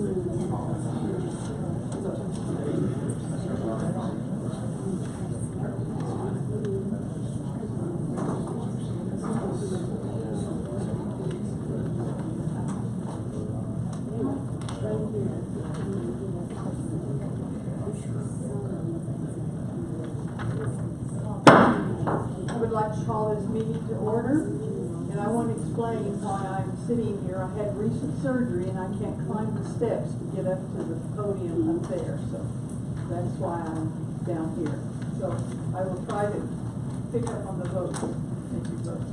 I would like to call this meeting to order, and I want to explain why I'm sitting here. I had recent surgery and I can't climb the steps to get up to the podium up there, so that's why I'm down here. So I will try to pick up on the vote. Thank you both.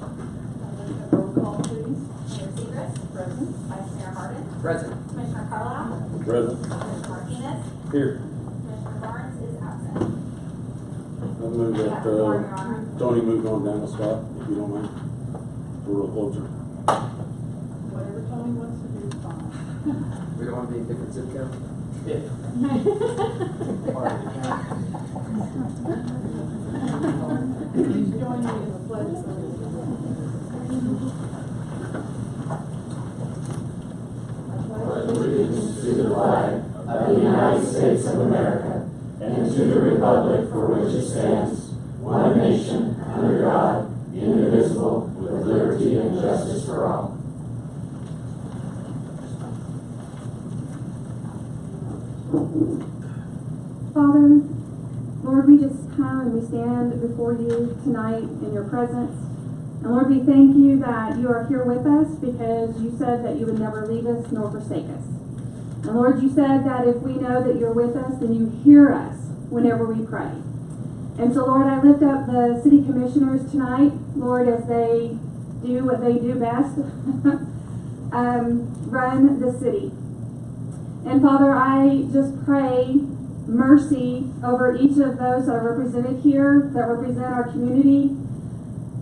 Roll call, please. Mayor Segrist. Present. Vice Mayor Harden. Present. Commissioner Carlisle. Present. Commissioner Martinez. Here. Commissioner Barnes is absent. I move We that have four, Your Honor. Tony moved on down the spot, if you don't mind. We're real closer. Whatever Tony wants to do is fine. We don't want to be a different zip code? Please join me in the pledge of allegiance to the flag of the United States of America and to the republic for which it stands, one nation, under God, indivisible, with liberty and justice for all. Father, Lord, we just come and we stand before you tonight in your presence. And Lord, we thank you that you are here with us because you said that you would never leave us nor forsake us. And Lord, you said that if we know that you're with us, then you hear us whenever we pray. And so, Lord, I lift up the city commissioners tonight, Lord, as they do what they do best, run the city. And Father, I just pray mercy over each of those that are represented here, that represent our community.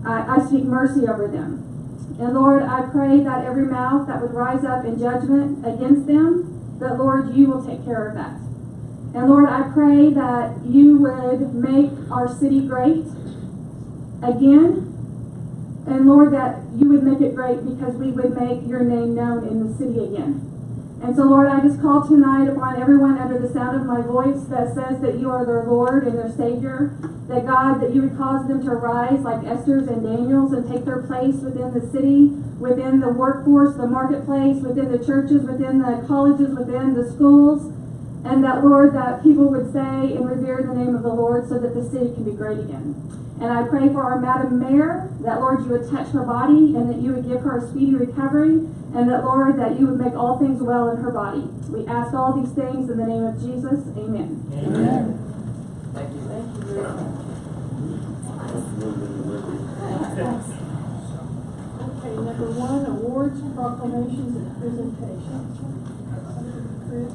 I speak mercy over them. And Lord, I pray that every mouth that would rise up in judgment against them, that Lord, you will take care of that. And Lord, I pray that you would make our city great again. And Lord, that you would make it great because we would make your name known in the city again. And so, Lord, I just call tonight upon everyone under the sound of my voice that says that you are their Lord and their Savior, that God, that you would cause them to rise like Esther's and Daniel's and take their place within the city, within the workforce, the marketplace, within the churches, within the colleges, within the schools, and that, Lord, that people would say and revere the name of the Lord so that the city can be great again. And I pray for our Madam Mayor, that, Lord, you would touch her body and that you would give her a speedy recovery, and that, Lord, that you would make all things well in her body. We ask all these things in the name of Jesus. Amen. Amen. Thank you. Thank you very much. Okay, number one, awards, proclamations, and presentations. Chris?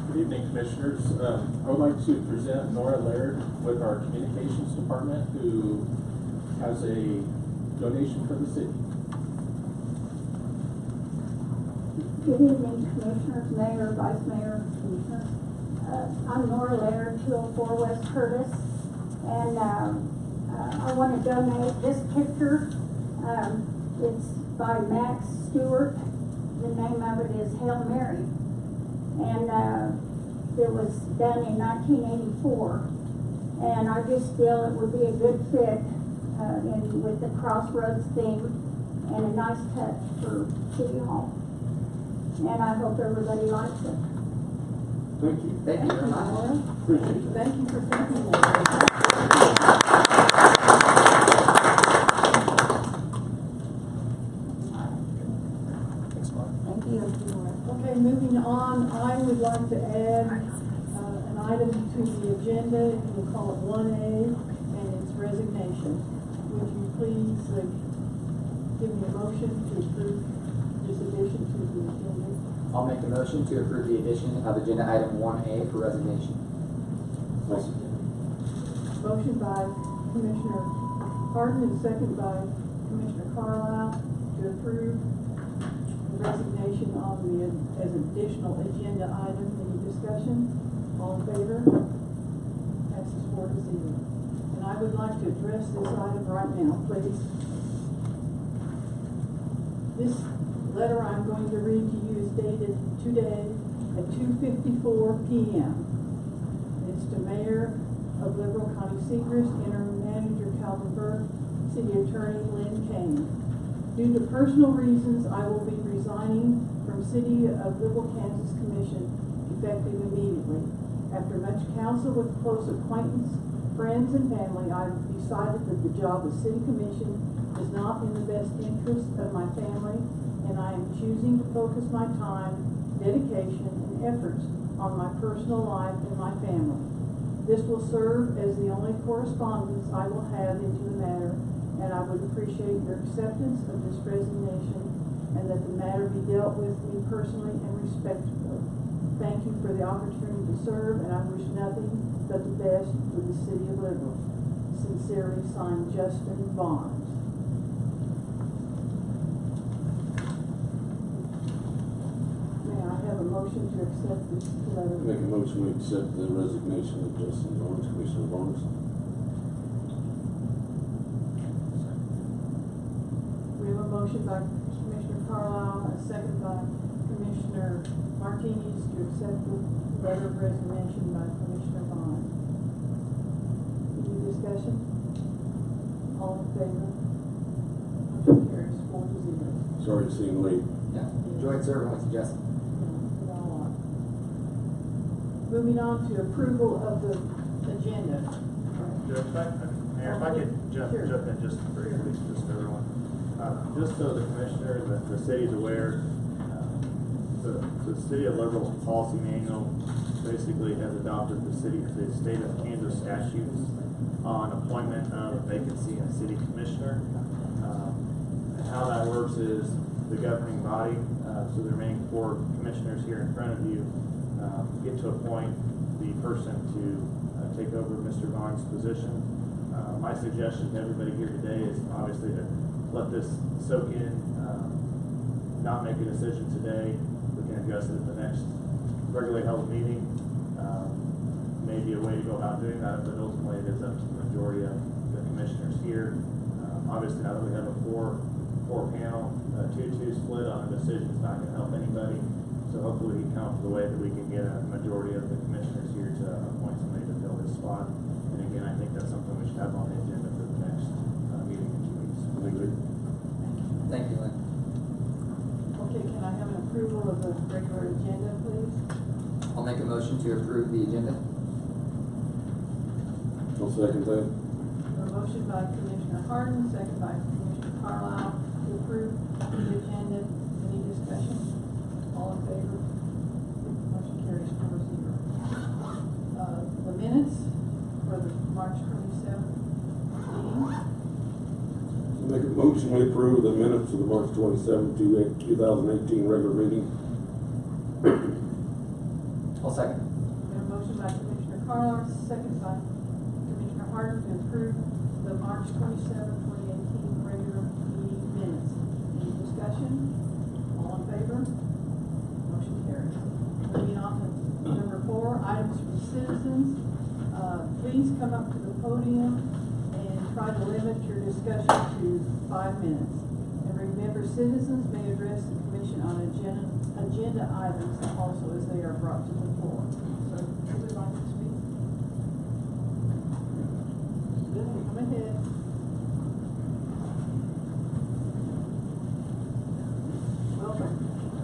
Good evening, Commissioners. I would like to present Nora Laird with our Communications Department, who has a donation for the city. Good evening, Commissioners, Mayor, Vice Mayor, Commissioners. I'm Nora Laird, 204 West Curtis, and I want to donate this picture. It's by Max Stewart. The name of it is Hail Mary, and it was done in 1984. And I just feel it would be a good fit with the Crossroads theme and a nice touch for City Hall. And I hope everybody likes it. Thank you. Thank you very much. Nora. Appreciate it. Thank you for thinking that. Thank you. Okay, moving on, I would like to add an item to the agenda. We'll call it 1A, and it's resignation. Would you please give me a motion to approve this addition to the agenda? I'll make a motion to approve the addition of agenda item 1A for resignation. Motion by Commissioner Harden and second by Commissioner Carlisle to approve the resignation on the as an additional agenda item. Any discussion? All in favor? Passes 4-0. And I would like to address this item right now, please. This letter I'm going to read to you is dated today at 2:54 p.m. It's to Mayor of Liberal County Seacrest, Interim Manager Calvin Burke, City Attorney Lynn Kane. Due to personal reasons, I will be resigning from City of Liberal, Kansas Commission effective immediately. After much counsel with close acquaintance, friends, and family, I've decided that the job of City Commission is not in the best interest of my family, and I am choosing to focus my time, dedication, and efforts on my personal life and my family. This will serve as the only correspondence I will have into the matter, and I would appreciate your acceptance of this resignation and that the matter be dealt with me personally and respectfully. Thank you for the opportunity to serve, and I wish nothing but the best for the City of Liberal. Sincerely signed, Justin Barnes. May I have a motion to accept this letter? Make a motion to accept the resignation of Justin Barnes, Commissioner Barnes. We have a motion by Commissioner Carlisle, a second by Commissioner Martinez to accept the letter of resignation by Commissioner Bond. Any discussion? All in favor? Motion carries 4-0. Sorry to see him leave. Yeah, enjoyed serving with you, Justin. Moving on to approval of the agenda. Judge, Mayor, if I could jump in just briefly, just for everyone. Just so the commissioner, the city's aware, the City of Liberal's policy manual basically has adopted the state of Kansas statutes on appointment of vacancy in city commissioner. And how that works is the governing body, so the remaining 4 commissioners here in front of you, get to appoint the person to take over Mr. Vaughn's position. My suggestion to everybody here today is obviously to let this soak in, not make a decision today. We can address it at the next regularly held meeting. Maybe a way to go about doing that, but ultimately it is up to the majority of the commissioners here. Obviously now that we have a four panel, 2-2 split on a decision is not going to help anybody. So hopefully we can come up with a way that we can get a majority of the commissioners here to appoint somebody to fill this spot. And again, I think that's something we should have on the agenda for the next meeting in 2 weeks. Thank you, Lynn. Okay, can I have an approval of the regular agenda, please? I'll make a motion to approve the agenda. I'll second that. A motion by Commissioner Harden, second by Commissioner Carlisle to approve the agenda. Any discussion? All in favor? Motion carries 4-0. The minutes for the March 27th meeting. Make a motion to approve the minutes of the March 27, 2018 regular meeting. I'll second. We have a motion by Commissioner Carlisle, second by Commissioner Harden to approve the March 27, 2018 regular meeting minutes. Any discussion? All in favor? Motion carries. Moving on to number 4, items from citizens. Please come up to the podium and try to limit your discussion to 5 minutes. And remember, citizens may address the commission on agenda items also as they are brought to the floor. So, who would like to speak? Good, come ahead. Welcome.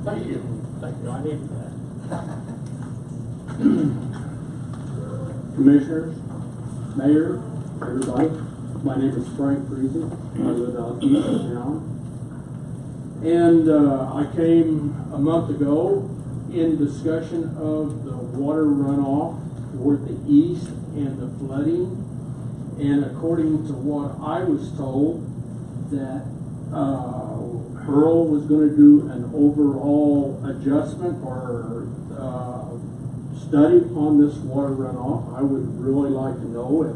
Thank you. Thank you. I need that. Commissioners, Mayor, everybody, my name is Frank Friesen. I live out east of town. And I came a month ago in discussion of the water runoff toward the east and the flooding. And according to what I was told, that Earl was going to do an overall adjustment or study on this water runoff. I would really like to know if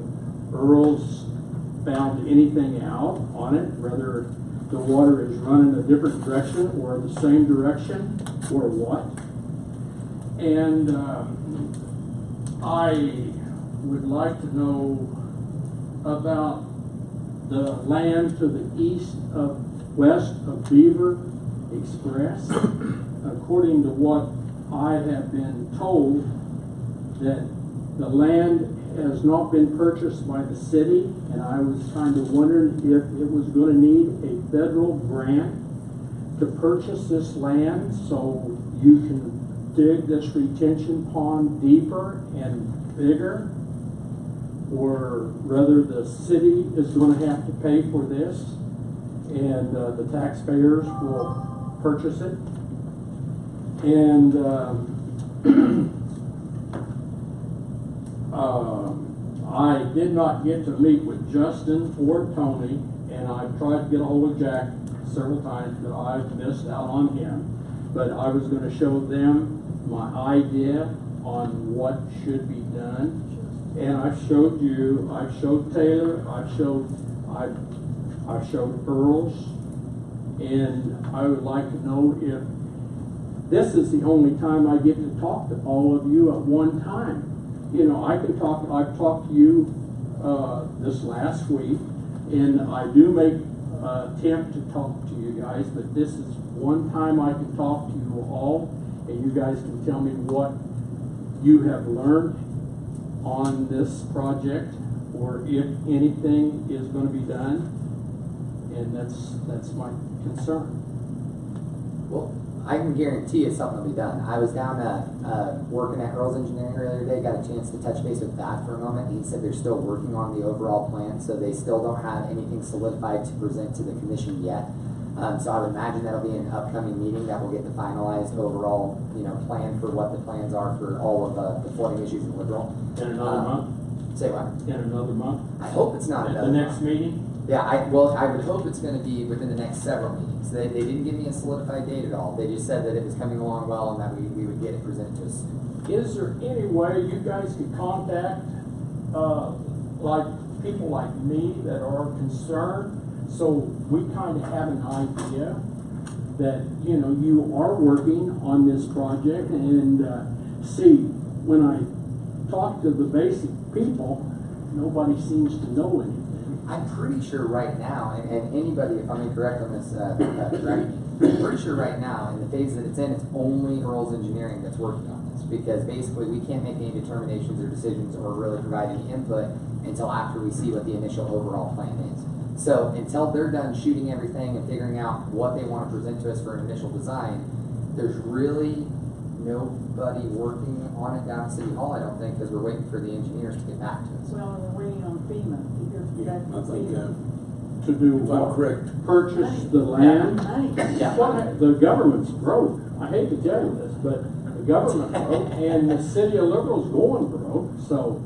Earl's found anything out on it, whether the water is running a different direction or the same direction or what. And I would like to know about the land to the west of Beaver Express. According to what I have been told, that the land has not been purchased by the city, and I was kind of wondering if it was going to need a federal grant to purchase this land so you can dig this retention pond deeper and bigger, or rather the city is going to have to pay for this and the taxpayers will purchase it. And I did not get to meet with Justin or Tony, and I've tried to get a hold of Jack several times, but I've missed out on him. But I was going to show them my idea on what should be done. And I've showed you, I've showed Taylor, I've showed Earls, and I would like to know if this is the only time I get to talk to all of you at one time. You know, I've talked to you this last week, and I do make attempt to talk to you guys, but this is one time I can talk to you all, and you guys can tell me what you have learned on this project, or if anything is going to be done, and that's my concern. Well, I can guarantee you something will be done. I was down working at Earls Engineering earlier today, got a chance to touch base with that for a moment. He said they're still working on the overall plan, so they still don't have anything solidified to present to the commission yet. So I would imagine that'll be an upcoming meeting that will get the finalized overall, plan for what the plans are for all of the flooding issues in Liberal. In another month? Say what? In another month? I hope it's not At another the next month. meeting? Yeah, I would hope it's going to be within the next several meetings. They didn't give me a solidified date at all. They just said that it was coming along well and that we would get it presented to us soon. Is there any way you guys could contact, like people like me that are concerned, so we kind of have an idea that, you are working on this project, and see, when I talk to the basic people, nobody seems to know anything. I'm pretty sure right now, and anybody, if I'm incorrect on this, correct me, I'm pretty sure right now, in the phase that it's in, it's only Earls Engineering that's working on this, because basically we can't make any determinations or decisions or really provide any input until after we see what the initial overall plan is. So until they're done shooting everything and figuring out what they want to present to us for an initial design, there's really nobody working on it down at City Hall, I don't think, because we're waiting for the engineers to get back to us. Well, we're waiting on FEMA to hear back I from think, FEMA. To do if I'm what? correct, Purchase the land? Money. Yeah. Well, the government's broke. I hate to tell you this, but the government broke, and the city of Liberal's going broke. So,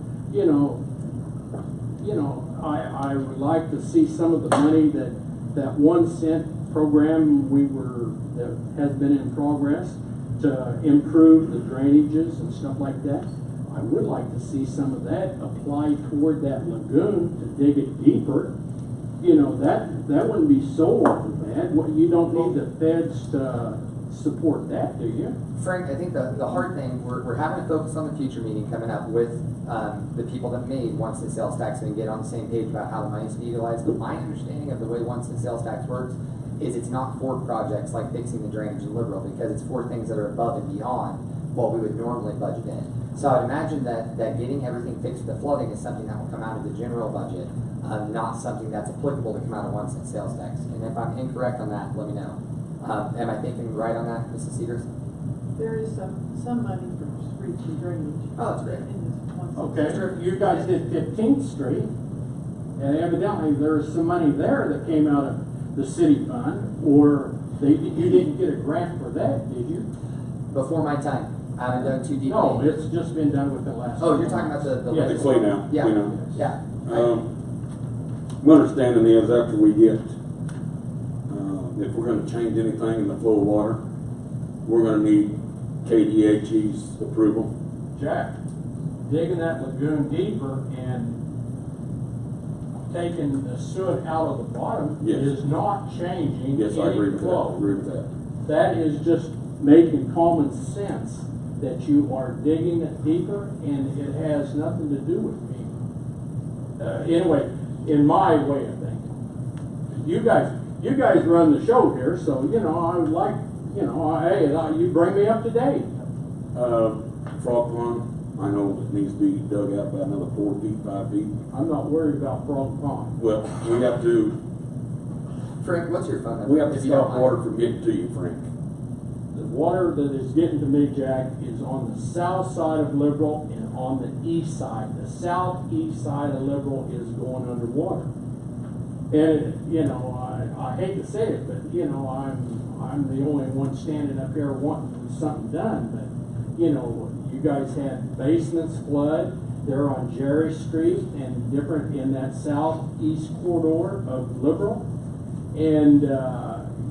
I would like to see some of the money that 1 cent program that has been in progress to improve the drainages and stuff like that. I would like to see some of that applied toward that lagoon to dig it deeper. That wouldn't be so awful bad. You don't need the feds to support that, do you? Frank, I think the hard thing, we're having to focus on the future meeting coming up with the people that made one cent sales tax and get on the same page about how the money's to be utilized. But my understanding of the way 1 cent sales tax works is it's not for projects like fixing the drainage in Liberal, because it's for things that are above and beyond what we would normally budget in. So I would imagine that getting everything fixed with the flooding is something that will come out of the general budget, not something that's applicable to come out of 1 cent sales tax. And if I'm incorrect on that, let me know. Am I thinking right on that, Mrs. Cedars? There is some money for streets and drainage. Oh, that's great. in this 1 cent. Okay, you guys did 15th Street, and evidently there was some money there that came out of the city fund, or you didn't get a grant for that, did you? Before my time. I haven't done too deep. No, it's just been done with the last. Oh, you're talking about the Yeah. the clean out, Yeah. clean out. Yeah. My understanding is after we get, if we're gonna change anything in the flow of water, we're gonna need KDHE's approval. Jack, digging that lagoon deeper and taking the soot out of the bottom Yes. is not changing Yes, I any agree with that, I flow. agree with that. That is just making common sense that you are digging it deeper, and it has nothing to do with me. Anyway, in my way of thinking. You guys run the show here, so, you know, I would like, you know, hey, you bring me up to date. Frog pond, I know it needs to be dug out by another 4 feet, 5 feet. I'm not worried about Frog Pond. Well, we have to, Frank, what's your phone number? we have to If you don't stop mind. water from getting to you, Frank. The water that is getting to me, Jack, is on the south side of Liberal and on the east side. The southeast side of Liberal is going underwater. And, you know, I hate to say it, but, you know, I'm the only one standing up here wanting something done, but, you know, you guys had basements flood there on Jerry Street and different in that southeast corridor of Liberal. And,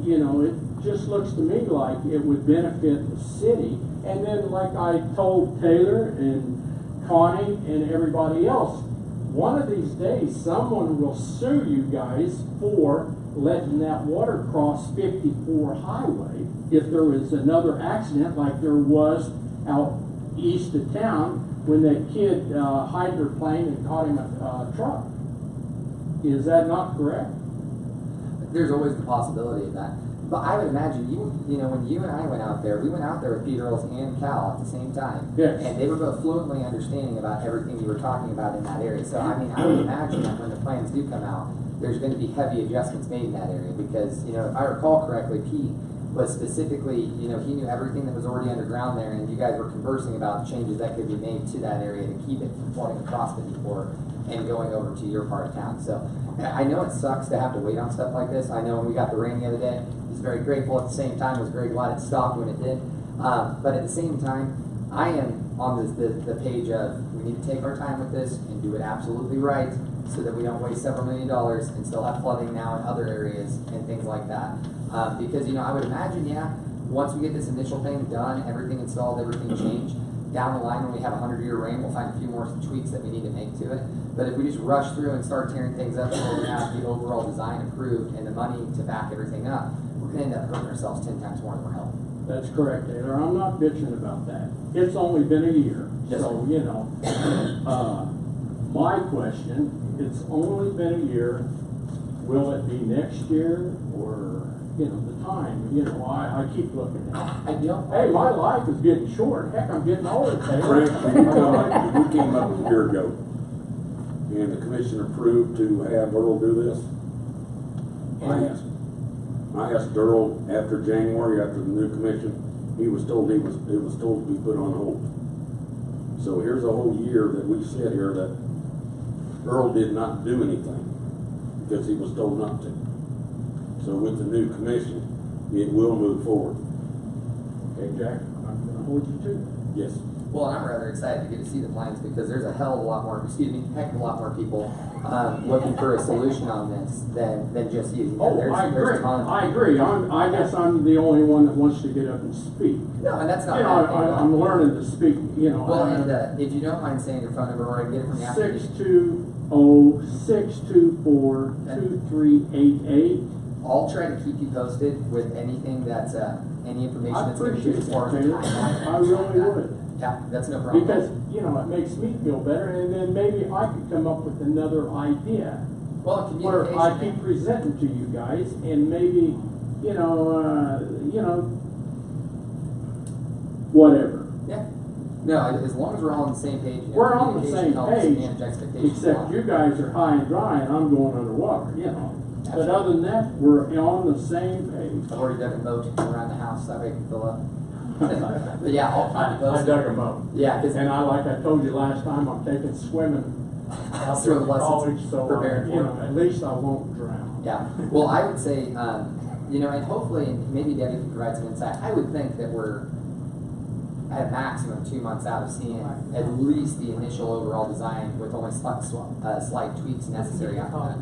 you know, it just looks to me like it would benefit the city. And then, like I told Taylor and Connie and everybody else, one of these days, someone will sue you guys for letting that water cross 54 highway if there was another accident like there was out east of town when that kid hydroplaned and caught him a truck. Is that not correct? There's always the possibility of that. But I would imagine you know, when you and I went out there, we went out there with Peter Earls and Cal at the same time. Yes. And they were both fluently understanding about everything you were talking about in that area. So, I mean, I would imagine that when the plans do come out, there's going to be heavy adjustments made in that area because, you know, if I recall correctly, Pete was specifically, you know, he knew everything that was already underground there, and you guys were conversing about changes that could be made to that area to keep it from flooding across 54 and going over to your part of town. So I know it sucks to have to wait on stuff like this. I know when we got the rain the other day, I was very grateful. At the same time, I was very glad it stopped when it did. But at the same time, I am on the page of we need to take our time with this and do it absolutely right so that we don't waste several $1 million and still have flooding now in other areas and things like that. Because, you know, I would imagine, yeah, once we get this initial thing done, everything installed, everything changed, down the line when we have a 100-year rain, we'll find a few more tweaks that we need to make to it. But if we just rush through and start tearing things up before we have the overall design approved and the money to back everything up, we're going to end up hurting ourselves 10 times more than we're helping. That's correct, Taylor. I'm not bitching about that. It's only been a year. Yes, So, you know, my question, it's only been a year. Will it be next year or, you know, the time? You know, I keep looking at it. I don't. Hey, my life is getting short. Heck, I'm getting older, Taylor. Frank, we came up a year ago, and the commission approved to have Earl do this. I asked Earl after January, after the new commission, it was told to be put on hold. So here's a whole year that we sit here that Earl did not do anything because he was told not to. So with the new commission, it will move forward. Okay, Jack, I'm gonna hold you to that. Yes. Well, and I'm rather excited to get to see the plans because there's a heck of a lot more people looking for a solution on this than just you. You know, Oh, I agree. there's tons. I agree. I guess I'm the only one that wants to get up and speak. No, and that's not You know, a bad thing. I'm learning to speak, you know. Well, and if you don't mind saying your phone number, or I can get it from the application. 620-624-2388. I'll try to keep you posted with anything that's any information I that's going to appreciate as far as that, the Taylor. timeline. I really would. Yeah, that's no problem. Because, you know, it makes me feel better, and then maybe I could come up with another idea well, where I communication. keep presenting to you guys, and maybe, whatever. Yeah. No, as long as we're all on the same page. You know, We're on the communication same helps page, manage expectations except along. you guys are high and dry, and I'm going underwater, you know. But other than that, we're on the same page. I've already dug a moat around the house, that way it can fill up. But yeah, I'll keep you I posted. dug them up. Yeah, because And like I told you last time, I'm taking swimming out Through there the to lessons, college, so, preparing for you it. know, at least I won't drown. yeah. Well, I would say, you know, and hopefully, and maybe Debbie can provide some insight. I would think that we're at a maximum 2 months out of seeing at least the initial overall design with only slight tweaks necessary after that.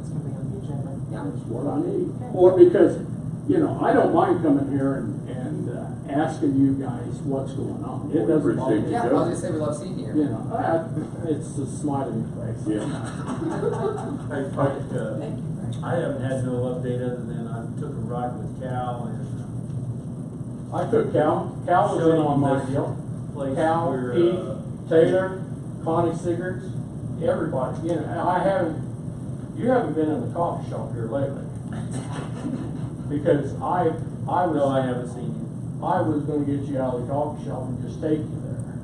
Yeah. That's what I need. Or because, you know, I don't mind coming here and asking you guys what's going on. It doesn't bother me. Yeah, I was gonna say we love seeing you You here. know, it's a smile on your face. Yeah. Hey, Frank, I haven't had no update other than I took a ride with Cal and I took Cal was in on my deal. place Cal, where, Pete, Taylor, Connie Sigurds, everybody. You know, I haven't, you haven't been in the coffee shop here lately. Because I No, I was, haven't seen you, I was gonna get you out of the coffee shop and just take you there.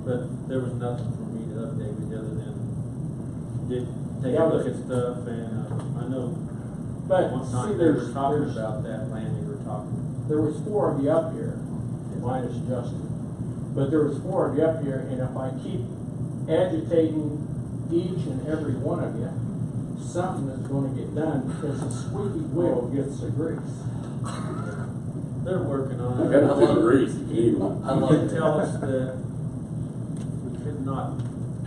but there was nothing for me to update with other than take Yeah, a look but- at stuff, and, I know But one see, time they were there's, talking there's, about that land they were talking. there was 4 of you up here, minus Justin. But there was 4 of you up here, and if I keep agitating each and every one of you, something is gonna get done, because the squeaky wheel gets the grease. They're working on I it. got to grease, you need one. I love They it. tell us that we could not,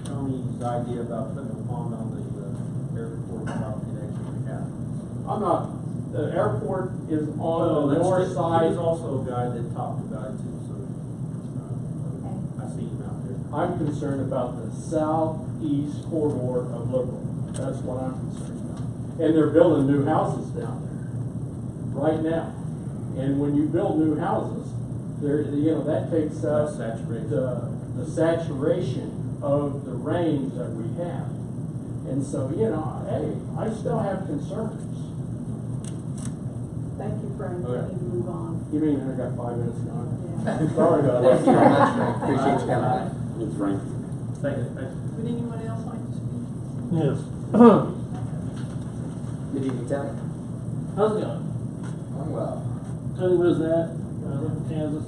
Tony's idea about putting a pond on the airport property actually happened. I'm not, the airport is Well, on the that's north just- side. He's also a guy that talked about it too, so, I see him out there. I'm concerned about the southeast corridor of Liberal. That's what I'm concerned about. And they're building new houses down there, right now. And when you build new houses, there, you know, that takes up Saturation. the saturation of the range that we have. And so, you know, hey, I still have concerns. Thank you, Frank, we Okay. need to move on. You mean I got 5 minutes gone? Yeah. Sorry about Thank you very that. much, Frank. Appreciate you coming in. It's Frank. Thank you, thank you. Would anyone else like to speak? Yes. Good evening, Tony. How's it going? I'm well. Tony Wisnat, I live in Kansas.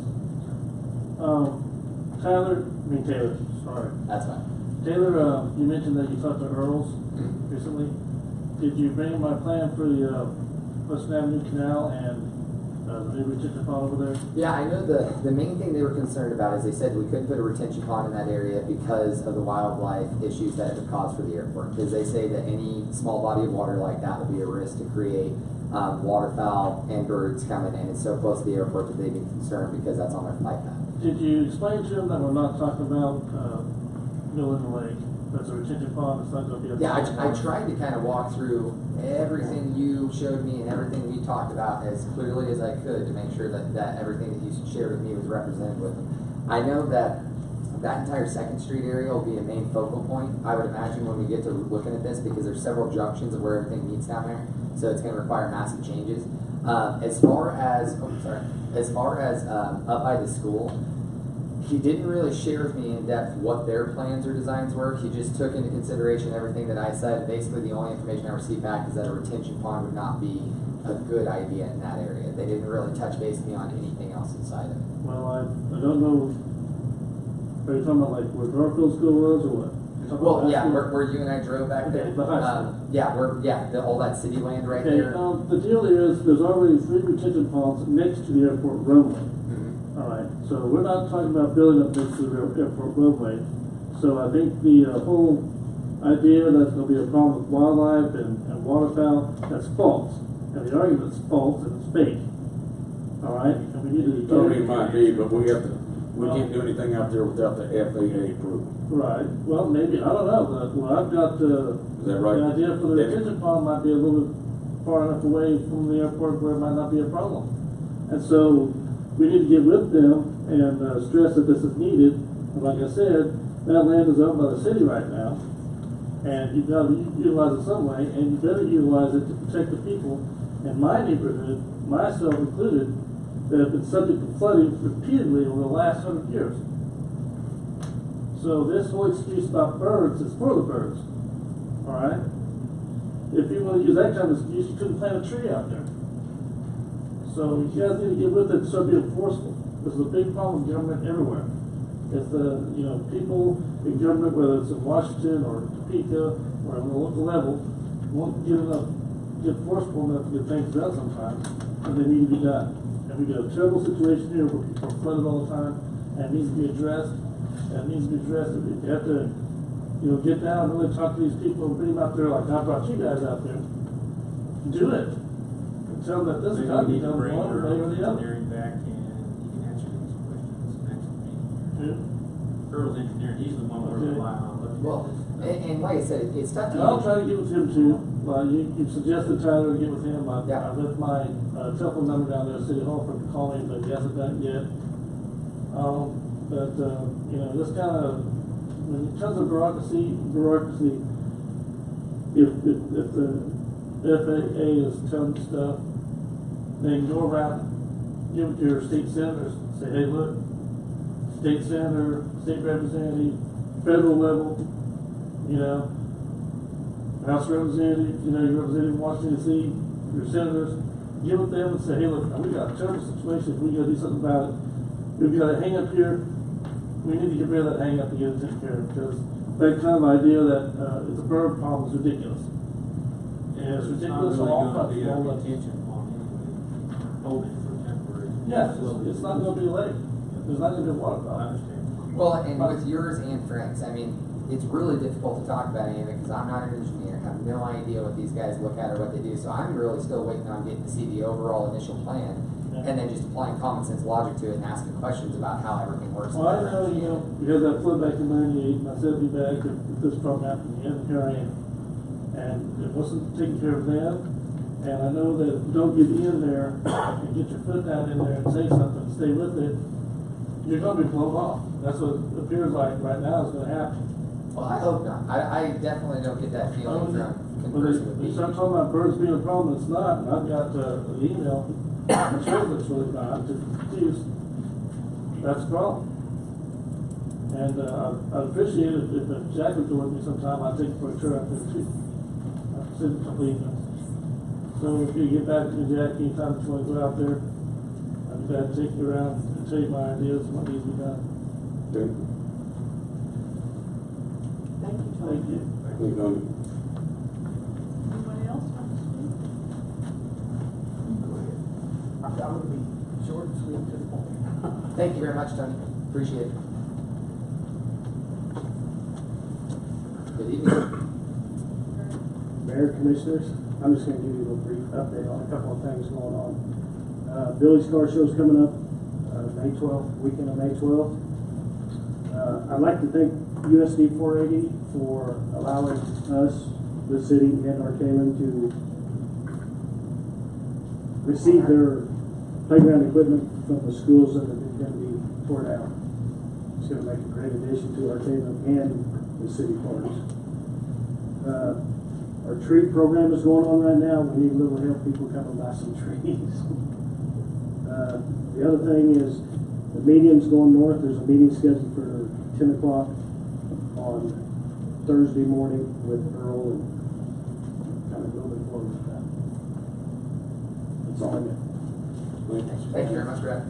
Taylor, sorry. That's fine. Taylor, you mentioned that you talked to Earls Mhm. recently. Did you bring my plan for the, Western Avenue Canal and, the new retention pond over there? Yeah, I know the main thing they were concerned about is they said we couldn't put a retention pond in that area because of the wildlife issues that it would cause for the airport. Because they say that any small body of water like that would be a risk to create waterfowl and birds coming in. It's so close to the airport that they'd be concerned because that's on their flight path. Did you explain to them that we're not talking about, Mill in the Lake? That's a retention pond, it's not gonna be a. Yeah, I tried to kind of walk through everything you showed me and everything we talked about as clearly as I could to make sure that everything that you shared with me was represented with them. I know that entire 2nd Street area will be a main focal point, I would imagine, when we get to looking at this, because there's several junctions of where everything meets down there, so it's gonna require massive changes. As far as up by the school, he didn't really share with me in depth what their plans or designs were. He just took into consideration everything that I said. Basically, the only information I received back is that a retention pond would not be a good idea in that area. They didn't really touch base with me on anything else inside of it. Well, I don't know, are you talking about like where Garfield School was or what? You're talking Well, about yeah, high school? where you and I drove back Okay, there. the high school. All that city land right Okay, there. the deal is, there's already 3 retention ponds next to the airport roadway. Mhm. All right, so we're not talking about building up next to the airport roadway. So I think the whole idea that's gonna be a problem with wildlife and waterfowl, that's false. And the argument's false and it's fake. All right, and we need to. Tony might be, but we can't do anything out there without the FAA approval. Right, well, maybe, I don't know, well, I've got, Is that right? the idea for the David? retention pond might be a little bit far enough away from the airport where it might not be a problem. And so, we need to get with them and, stress that this is needed. And like I said, that land is owned by the city right now. And you've got to utilize it some way, and you better utilize it to protect the people in my neighborhood, myself included, that have been subject to flooding repeatedly over the last 100 years. So this whole excuse about birds is for the birds, all right? If you want to use that kind of excuse, you couldn't plant a tree out there. So you guys need to get with it and start being forceful. This is a big problem with government everywhere. It's people in government, whether it's in Washington or Topeka or on the local level, won't get forceful enough to get things done sometimes, and they need to be done. And we got a terrible situation here where people are flooded all the time, and it needs to be addressed. And it needs to be addressed. If you have to, get down and really talk to these people and bring them out there like I brought you guys out there. Do it. And tell them that this is Maybe got to we be need to done bring one way or the other. engineering back and he can answer these questions next meeting. Earl's engineering, he's the one we're Okay. relying on looking Well, at this. and like I said, it's tough to. And I'll try to get with him too. You suggested Tyler to get with him. I Yeah. left my telephone number down there at City Hall for him to call me, but he hasn't done it yet. This kind of, when it comes to bureaucracy, if the FAA is telling you stuff, they can go around, give it to your state senators, say, hey, look, state senator, state representative, federal level, you know, House representative, you know, your representative in Washington D.C., your senators, give it to them and say, hey, look, we got a terrible situation, we gotta do something about it. We've got a hang up here, we need to get rid of that hang up and get it taken care of, because that kind of idea that it's a bird problem is ridiculous. And it's ridiculous on all fronts. It's not really gonna be a contingent on anyway, hold it for temporary. Yeah, it's not gonna be a lake, there's not gonna be a water I problem. understand. Well, and with yours and Frank's, I mean, it's really difficult to talk about any of it because I'm not an engineer, have no idea what these guys look at or what they do. So I'm really still waiting on getting to see the overall initial plan, and then just applying common sense logic to it and asking questions about how everything works. Well, I know, you know, we had that flood back in '98, and I said, be back if this problem happened again, and here I am. And it wasn't taken care of then, and I know that if you don't get in there and get your foot down in there and say something, stay with it, you're gonna be blown off. That's what it appears like right now is gonna happen. Well, I hope not. I definitely don't get that feeling from conversing with When they people. start talking about birds being a problem, it's not, and I've got an email, which looks really bad, to use. That's a problem. And I'd appreciate it if Jack would go with me sometime, I'd take it for a tour out there too. I've sent a couple emails. So if you get back to me, Jack, anytime you want to go out there, I'd be glad to take you around and tell you my ideas and what needs to be done. Okay. Thank you, Tony. Thank you. Thank you, Tony. Anyone else want to speak? I'm gonna be short and sweet to the point. Thank you very much, Tony. Appreciate it. Good evening. Mayor, Commissioners, I'm just gonna give you a little brief update on a couple of things going on. Billy's Car Show's coming up, May 12th, weekend of May 12th. I'd like to thank USD 480 for allowing us, the city, and North Kamen to receive their playground equipment from the schools that are going to be torn out. It's going to make a great addition to our Kamen and the city parks. Our tree program is going on right now. We need a little help, people coming by some trees. The other thing is the median's going north. There's a meeting scheduled for 10 o'clock on Thursday morning with Earl and kind of moving forward with that. That's all I got. Thank you very much, Brad.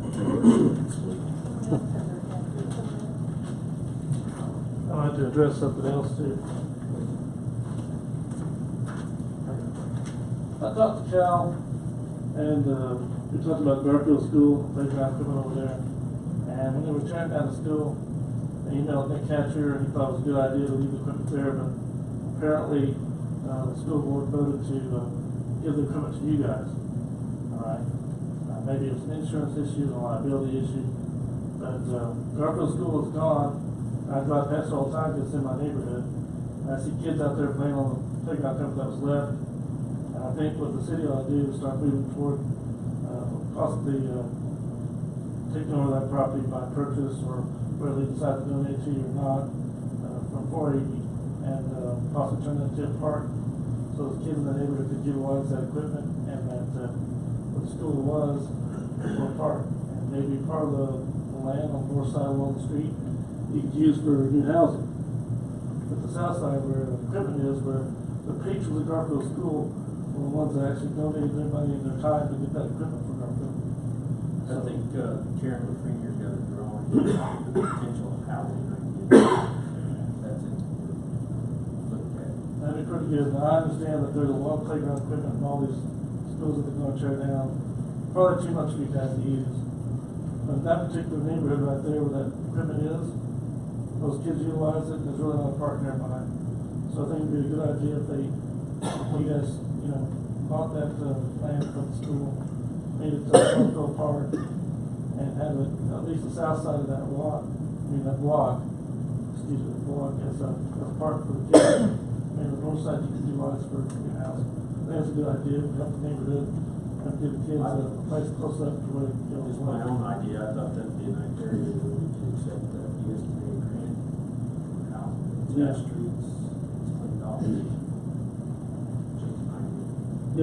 I wanted to address something else too. I talked to Cal, and we talked about Garfield School, playground coming over there. And when they were tearing down the school, they emailed Nick Hatcher, and he thought it was a good idea to leave the equipment there, but apparently the school board voted to give the equipment to you guys. All right. Maybe it was an insurance issue, a liability issue, but Garfield School is gone. I drive past it all the time because it's in my neighborhood. And I see kids out there playing on the playground equipment that was left. And I think what the city ought to do is start moving toward possibly taking over that property by purchase or whether they decide to donate to you or not from 480 and possibly turn it into a park so the kids in the neighborhood could utilize that equipment and that what the school was for a park. And maybe part of the land on the north side along the street you could use for new housing. But the south side where the equipment is, where the patrons of Garfield School were the ones that actually donated their money and their time to get that equipment for Garfield. I think Karen Lafreniere's got a drawing of the potential housing ideas. That's it. Look at it. That'd be pretty good. Now, I understand that there's a lot of playground equipment in all these schools that they're gonna tear down. Probably too much for you guys to use. But that particular neighborhood right there where that equipment is, those kids utilize it, and there's really not a park nearby. So I think it'd be a good idea if you guys, you know, bought that land from the school, made it a local park, and had it, at least the south side of that block, that block, excuse me, the block as a park for the kids. Maybe the north side you could utilize for your house. I think that's a good idea, help the neighborhood, and give the kids a place close up to where, you know, It's my own idea. I thought that'd be a nice area where we could accept USDA grant. Housing, Yeah. streets, it's cleaned off. I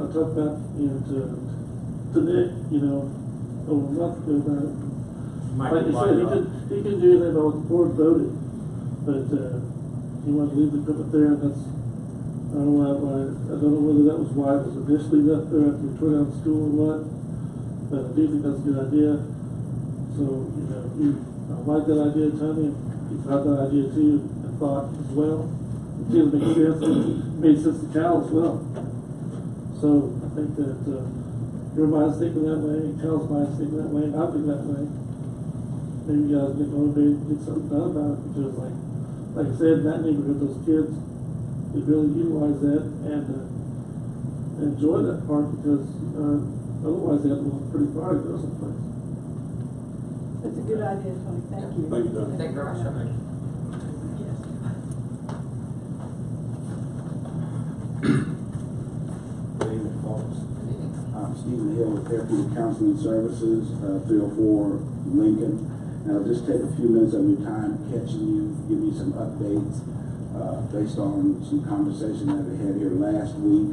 talked about, to Nick, a month ago about it. Like you said, he could do anything about what the board voted, but, he wanted to leave the equipment there, and that's, I don't know whether that was why it was initially left there after we tore down the school or what, but I do think that's a good idea. So, if you like that idea, Tony, if you thought that idea too, and thought as well, it seems to make sense, it made sense to Cal as well. So, I think that, your mind's thinking that way, Cal's mind's thinking that way, I'm thinking that way. Maybe you guys get motivated to get something done about it, because like I said, in that neighborhood, those kids, they really utilize that and enjoy that park, because otherwise they have to walk pretty far to go someplace. That's a good idea, Tony, thank you. Thank you, Tony. Thank you very much. Yes. Good evening, folks. I'm Stephen Hill with Therapeutic Counseling Services, 304 Lincoln. And I'll just take a few minutes of your time catching you, give you some updates based on some conversation that we had here last week.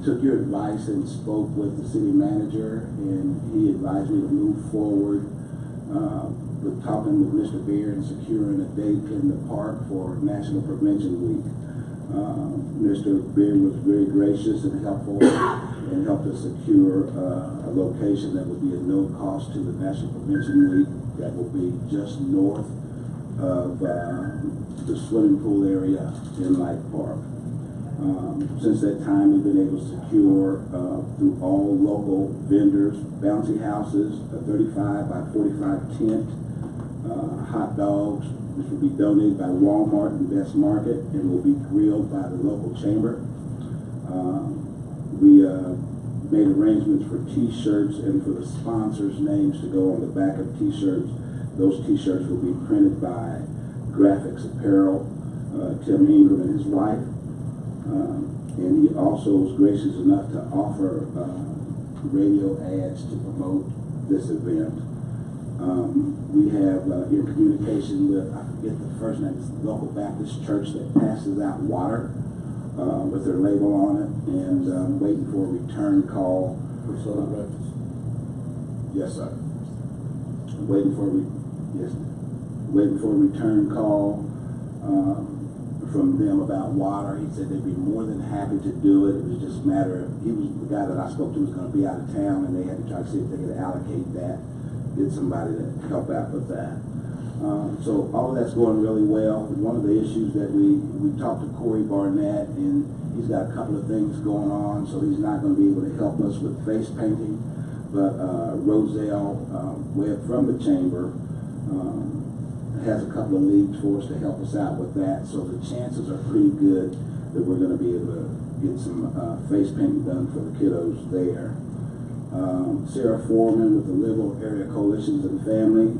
Took your advice and spoke with the city manager, and he advised me to move forward with talking with Mr. Beard and securing a date in the park for National Prevention Week. Mr. Beard was very gracious and helpful and helped us secure a location that would be at no cost to the National Prevention Week, that will be just north of the swimming pool area in Light Park. Since that time, we've been able to secure through all local vendors, bouncy houses, a 35 by 45 tent, hot dogs, which will be donated by Walmart and Best Market and will be grilled by the local chamber. We made arrangements for T-shirts and for the sponsors' names to go on the back of T-shirts. Those T-shirts will be printed by Graphics Apparel, Tim Ingram and his wife. And he also was gracious enough to offer radio ads to promote this event. We have in communication with, I forget the first name, it's the local Baptist church that passes out water with their label on it, and waiting for a return call. Yes, sir. Waiting for a return call from them about water. He said they'd be more than happy to do it. It was just a matter of, he was the guy that I spoke to was going to be out of town, and they had to try to see if they could allocate that, get somebody to help out with that. So all of that's going really well. One of the issues that we talked to Corey Barnett, and he's got a couple of things going on, so he's not going to be able to help us with face painting. But Roselle Webb from the chamber has a couple of leads for us to help us out with that. So the chances are pretty good that we're going to be able to get some face painting done for the kiddos there. Sarah Foreman with the Liberal Area Coalitions and Family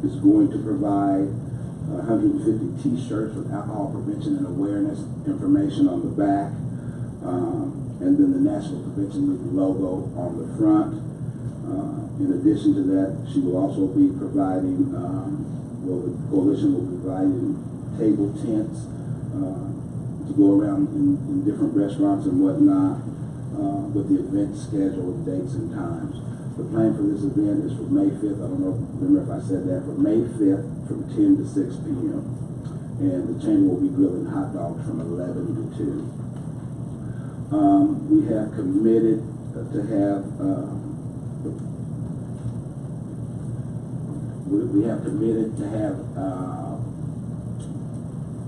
is going to provide 150 T-shirts with alcohol prevention and awareness information on the back, and then the National Prevention Week logo on the front. In addition to that, she will also be providing, the coalition will be providing table tents to go around in different restaurants and whatnot with the event schedule, dates and times. The plan for this event is for May 5th. I don't remember if I said that, for May 5th from 10 to 6 p.m. And the chamber will be grilling hot dogs from 11 to 2. We have committed to have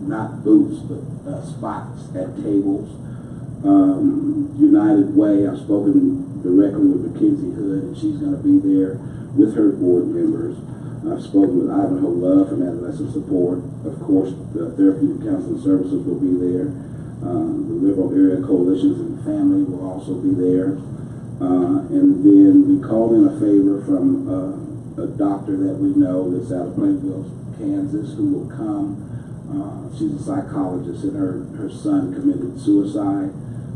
not booths, but spots at tables. United Way, I've spoken directly with Mackenzie Hood, and she's going to be there with her board members. I've spoken with Ivanhoe Love from Adolescent Support. Of course, the Therapeutic Counseling Services will be there. The Liberal Area Coalitions and Family will also be there. And then we called in a favor from a doctor that we know that's out of Plainville, Kansas, who will come. She's a psychologist, and her son committed suicide.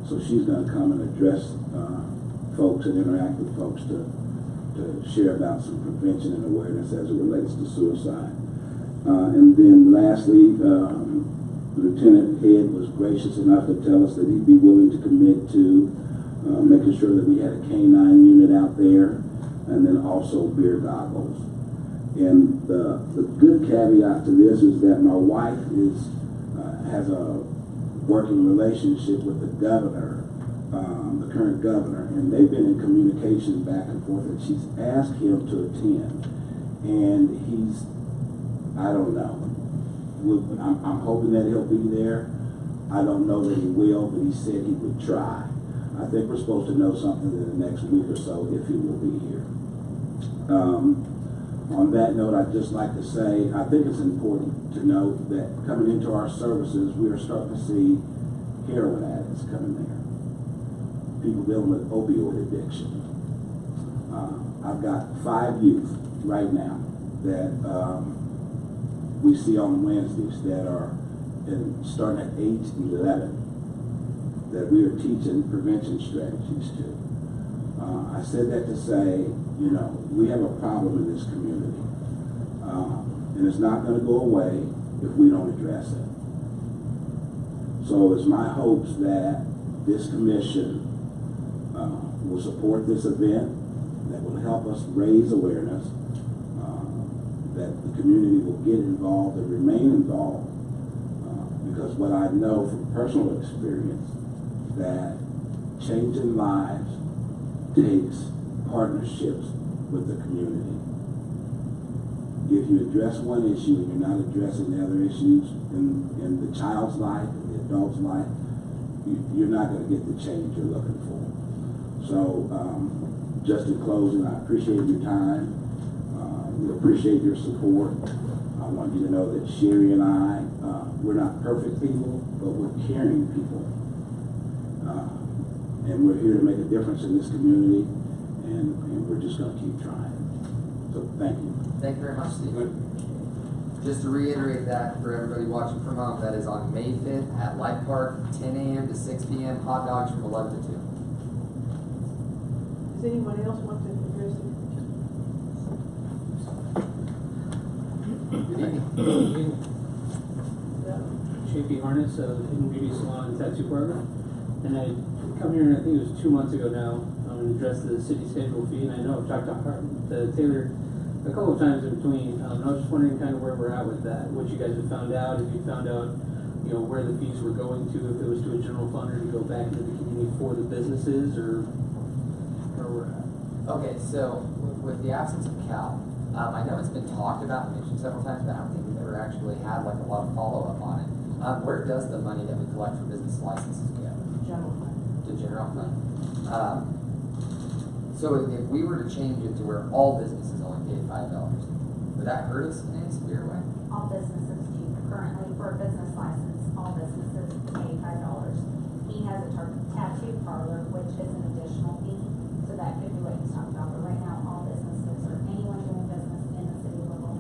So she's going to come and address folks and interact with folks to share about some prevention and awareness as it relates to suicide. And then lastly, Lieutenant Head was gracious enough to tell us that he'd be willing to commit to making sure that we had a K-9 unit out there, and then also beer goggles. And the good caveat to this is that my wife has a working relationship with the governor, the current governor, and they've been in communication back and forth, and she's asked him to attend. And he's, I don't know. I'm hoping that he'll be there. I don't know that he will, but he said he would try. I think we're supposed to know something in the next week or so if he will be here. On that note, I'd just like to say, I think it's important to note that coming into our services, we are starting to see heroin addicts coming there. People dealing with opioid addiction. I've got 5 youth right now that we see on Wednesdays that are starting at age 11 that we are teaching prevention strategies to. I said that to say, you know, we have a problem in this community. And it's not going to go away if we don't address it. So it's my hopes that this commission will support this event, that will help us raise awareness, that the community will get involved and remain involved. Because what I know from personal experience, that changing lives takes partnerships with the community. If you address one issue and you're not addressing the other issues in the child's life, in the adult's life, you're not going to get the change you're looking for. So, just in closing, I appreciate your time. We appreciate your support. I want you to know that Sherry and I, we're not perfect people, but we're caring people. And we're here to make a difference in this community, and we're just going to keep trying. So, thank you. Thank you very much, Steve. Just to reiterate that for everybody watching from home, that is on May 5th at Light Park, 10 a.m. to 6 p.m., hot dogs from 11 to 2. Does anyone else want to address it? Good evening. JP Harness, Hidden Beauty Salon and Tattoo Parlor. And I come here, I think it was 2 months ago now, and addressed the city schedule fee. And I know I've talked to Taylor a couple of times in between. And I was just wondering kind of where we're at with that, what you guys have found out, if you found out, you know, where the fees were going to, if it was to a general fund or to go back into the community for the businesses, or where we're at. Okay, so with the absence of Cal, I know it's been talked about and mentioned several times, but I don't think we've ever actually had like a lot of follow-up on it. Where does the money that we collect for business licenses go? General fund. To general fund. So if we were to change it to where all businesses only paid $5, would that hurt us in any severe way? All businesses do currently, for a business license, all businesses pay $5. He has a tattoo parlor, which is an additional fee, so that could be what he's talking about. But right now, all businesses or anyone doing business in the city of Louisville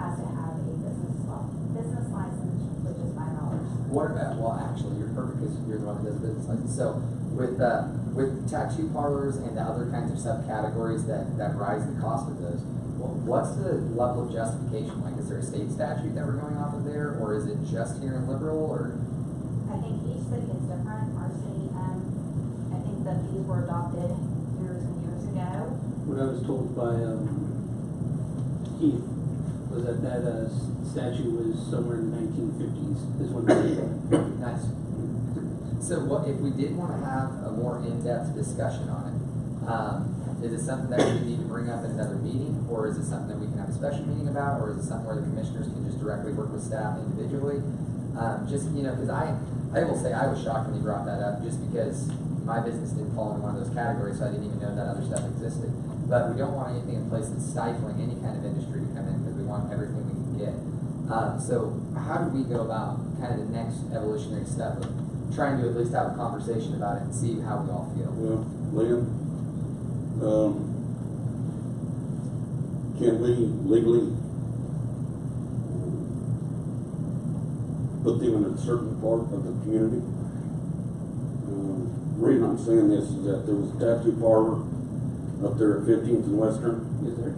has to have a business license, which is $5. What about, well, actually, you're perfect because you're the one that does business license. So with tattoo parlors and the other kinds of subcategories that rise the cost of those, what's the level of justification like? Is there a state statute that we're going off of there, or is it just here in Liberal, or? I think each city is different. Our city, I think the fees were adopted years and years ago. What I was told by Keith was that statute was somewhere in the 1950s is when they Nice. So what if we did want to have a more in-depth discussion on it? Is it something that we need to bring up in another meeting, or is it something that we can have a special meeting about, or is it something where the commissioners can just directly work with staff individually? Just, you know, because I will say I was shocked when he brought that up, just because my business didn't fall into one of those categories, so I didn't even know that other stuff existed. But we don't want anything in place that's stifling any kind of industry to come in, because we want everything we can get. So how do we go about kind of the next evolutionary step of trying to at least have a conversation about it and see how we all feel? Well, Lynn, can we legally put them in a certain part of the community? The reason I'm saying this is that there was a tattoo parlor up there at 15th and Western. Is there?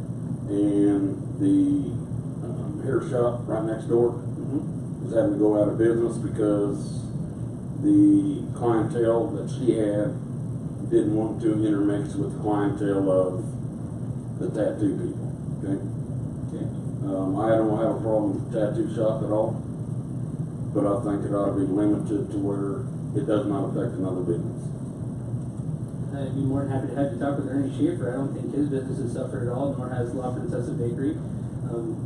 And the hair shop right next door. was having to go out of business because the clientele that she had didn't want to intermix with the clientele of the tattoo people, okay? I don't have a problem with the tattoo shop at all, but I think it ought to be limited to where it does not affect another business. I'd be more than happy to have you talk with Ernie Schaefer. I don't think his business has suffered at all, nor has La Princesa Bakery.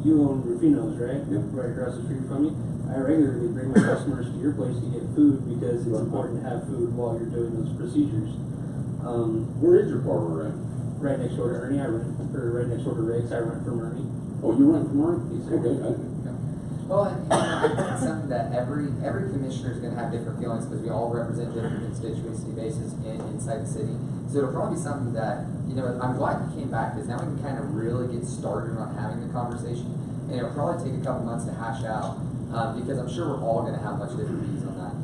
You own Rufino's, right? Yep. Right across the street from me. I regularly bring my customers to your place to get food because it's important to have food while you're doing those procedures. Where is your parlor at? Right next door to Ernie, right next door to Riggs, I rent from Ernie. Oh, you rent from Ernie? Yes, sir. Okay. Well, and, I think it's something that every commissioner is going to have different feelings because we all represent different constituency bases inside the city. So it'll probably be something that, I'm glad you came back because now we can kind of really get started on having the conversation. And it'll probably take a couple months to hash out because I'm sure we're all going to have much different views on that.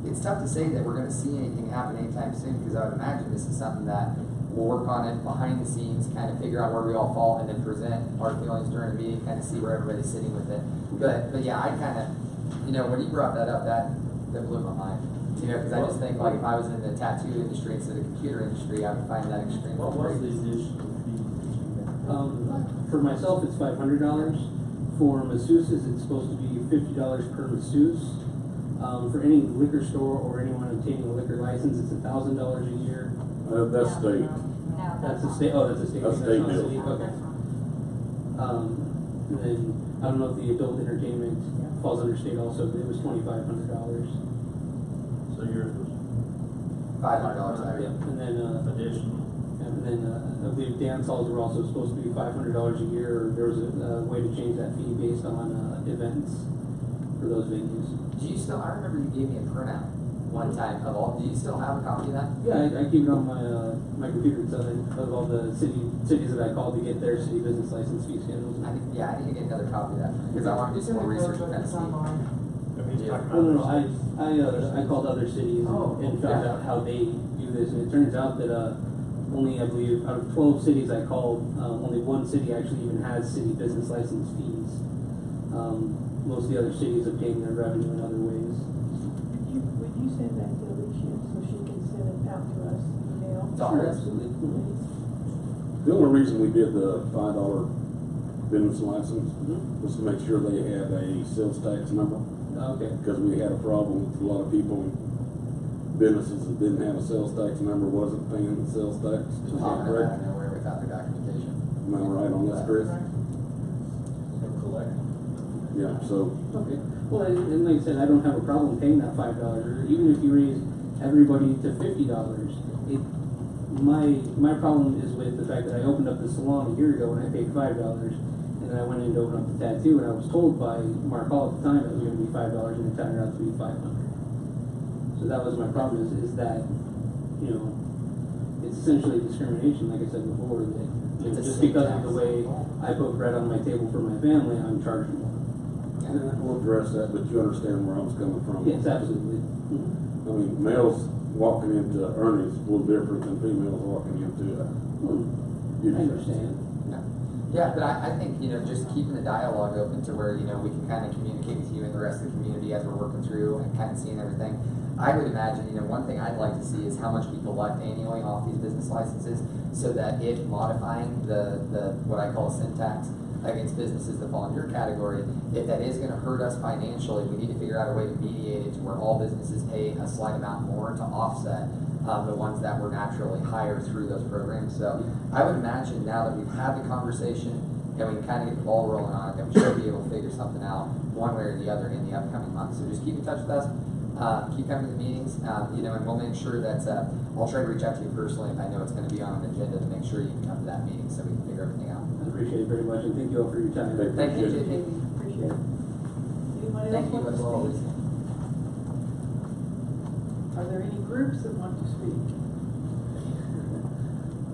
It's tough to say that we're going to see anything happen anytime soon because I would imagine this is something that we'll work on it behind the scenes, kind of figure out where we all fall, and then present our feelings during the meeting, kind of see where everybody's sitting with it. But yeah, I kind of, when you brought that up, that blew my mind. Because I just think, like, if I was in the tattoo industry instead of the computer industry, I would find that extremely What was the great. additional fee? For myself, it's $500. For masseuses, it's supposed to be $50 per masseuse. For any liquor store or anyone obtaining a liquor license, it's $1,000 a year. That's state. No, That's a state. Oh, that's a state. That's state not deal. city. Okay. And then I don't know if the adult entertainment falls under state also, but it was $2,500. So yours was $500 higher. Yeah, and then additional. I believe dance halls were also supposed to be $500 a year. Or there was a way to change that fee based on events for those venues. Do you still? I remember you gave me a printout one time of all. Do you still have a copy of that? Yeah, I keep it on my computer of all the cities that I called to get their city business license fee schedules. I need to get another copy of that because I want to do some more research on that. I called other cities and found out how they do this, and it turns out that only, I believe, out of 12 cities I called, only one city actually even has city business license fees. Most of the other cities obtain their revenue in other ways. Would you send that to Alicia so she can send it out to us, email? Sure, absolutely. The only reason we did the $5 business license was to make sure they had a sales tax number. Okay. Because we had a problem with a lot of people, businesses that didn't have a sales tax number wasn't paying the sales tax. Is that Popping correct? out of nowhere without the documentation. Am I right on this, Chris? Yeah, so, Okay. Well, and like I said, I don't have a problem paying that $5, or even if you raise everybody to $50. My problem is with the fact that I opened up the salon a year ago and I paid $5, and then I went in to open up the tattoo, and I was told by Mark Hall at the time it was going to be $5, and it turned out to be $500. So that was my problem. Is that it's essentially discrimination, like I said before. That just because of the way I put bread on my table for my family, I'm charged more. we'll address that, but you understand where I was coming from. Yes, absolutely. I mean, males walking into Ernie's is a little different than females walking into I understand. Yeah, but I think, just keeping the dialogue open to where, we can kind of communicate with you and the rest of the community as we're working through and kind of seeing everything. I would imagine, one thing I'd like to see is how much we collect annually off these business licenses so that if modifying the what I call syntax against businesses that fall in your category, if that is going to hurt us financially, we need to figure out a way to mediate it to where all businesses pay a slight amount more to offset the ones that were naturally higher through those programs. So I would imagine now that we've had the conversation and we can kind of get the ball rolling on it, that we should be able to figure something out one way or the other in the upcoming months. So just keep in touch with us. Keep coming to the meetings, and we'll make sure that I'll try to reach out to you personally if I know it's going to be on an agenda to make sure you can come to that meeting so we can figure everything out. I appreciate it very much, and thank you all for your time. Thank you, JP. Appreciate it. Anybody Thank else you want as to well, speak? Lisa. Are there any groups that want to speak?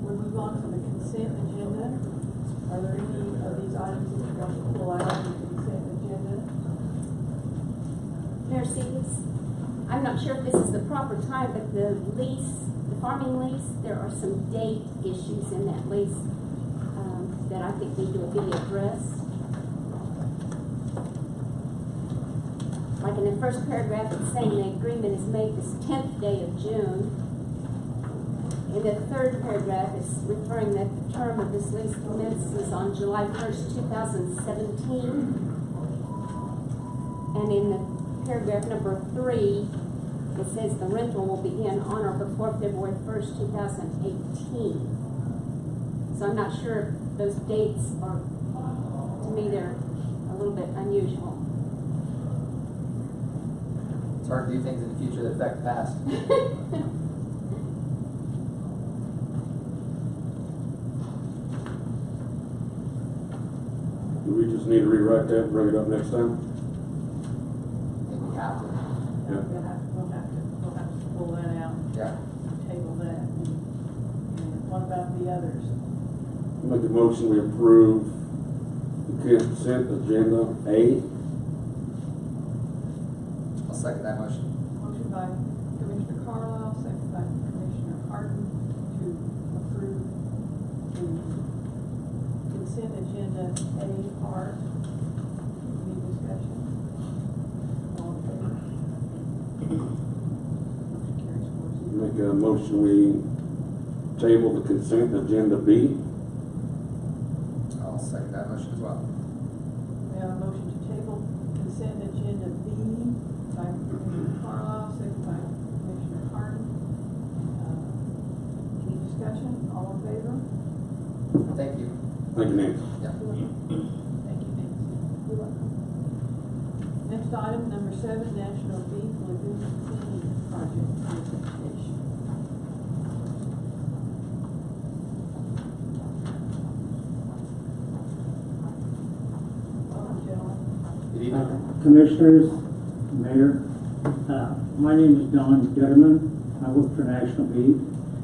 We'll move on to the consent agenda. Are there any of these items that you want to pull out of the consent agenda? Mercedes, I'm not sure if this is the proper time, but the farming lease, there are some date issues in that lease that I think need to be addressed. like in the first paragraph, it's saying the agreement is made this 10th day of June. In the third paragraph, it's referring that the term of this lease commences on July 1st, 2017. And in the paragraph number 3, it says the rental will begin on or before February 1st, 2018. So I'm not sure if those dates are, to me, they're a little bit unusual. It's hard to do things in the future that affect the past. Do we just need to rewrite that and bring it up next time? I think we have to. Yeah. We'll have to pull that out, Yeah. table that. And what about the others? Make a motion, we approve the consent agenda A. I'll second that motion. Motion by Commissioner Carlisle, second by Commissioner Harden to approve the consent agenda A part. Any discussion? All in favor? Motion carries 4-0. Make a motion, we table the consent agenda B. I'll second that motion as well. We have a motion to table consent agenda B by Commissioner Carlisle, second by Commissioner Harden. Any discussion? All in favor? Thank you. Thank you, Nancy. Yeah. Thank you, Nancy. You're welcome. Next item, number 7, National Beef Lagoon Cleaning Project presentation. Welcome, gentlemen. Good evening. Commissioners, Mayor, my name is Don Gutterman. I work for National Beef,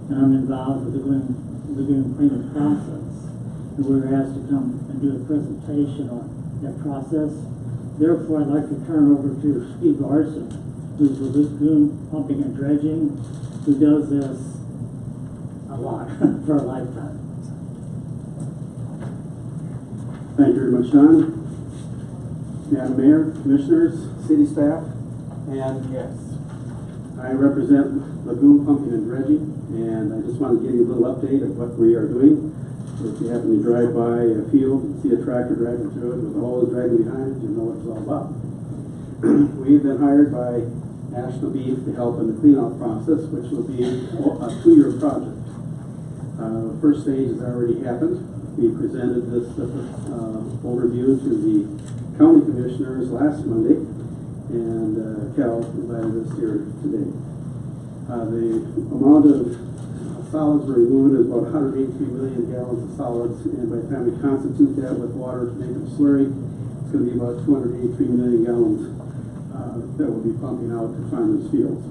and I'm involved with the lagoon cleaning process. And we were asked to come and do a presentation on that process. Therefore, I'd like to turn over to Steve Larson, who's the lagoon pumping and dredging, who does this a lot for a lifetime. Thank you very much, Don. Madam Mayor, Commissioners, City staff, and guests. I represent Lagoon Pumping and Dredging, and I just want to give you a little update of what we are doing. If you happen to drive by a field and see a tractor driving through it with a hose dragging behind it, you know what it's all about. We've been hired by National Beef to help in the cleanout process, which will be a 2-year project. First stage has already happened. We presented this overview to the county commissioners last Monday, and Cal invited us here today. The amount of solids we're removing is about 183 million gallons of solids, and by the time we constitute that with water to make it a slurry, it's going to be about 283 million gallons that will be pumping out to farmers' fields.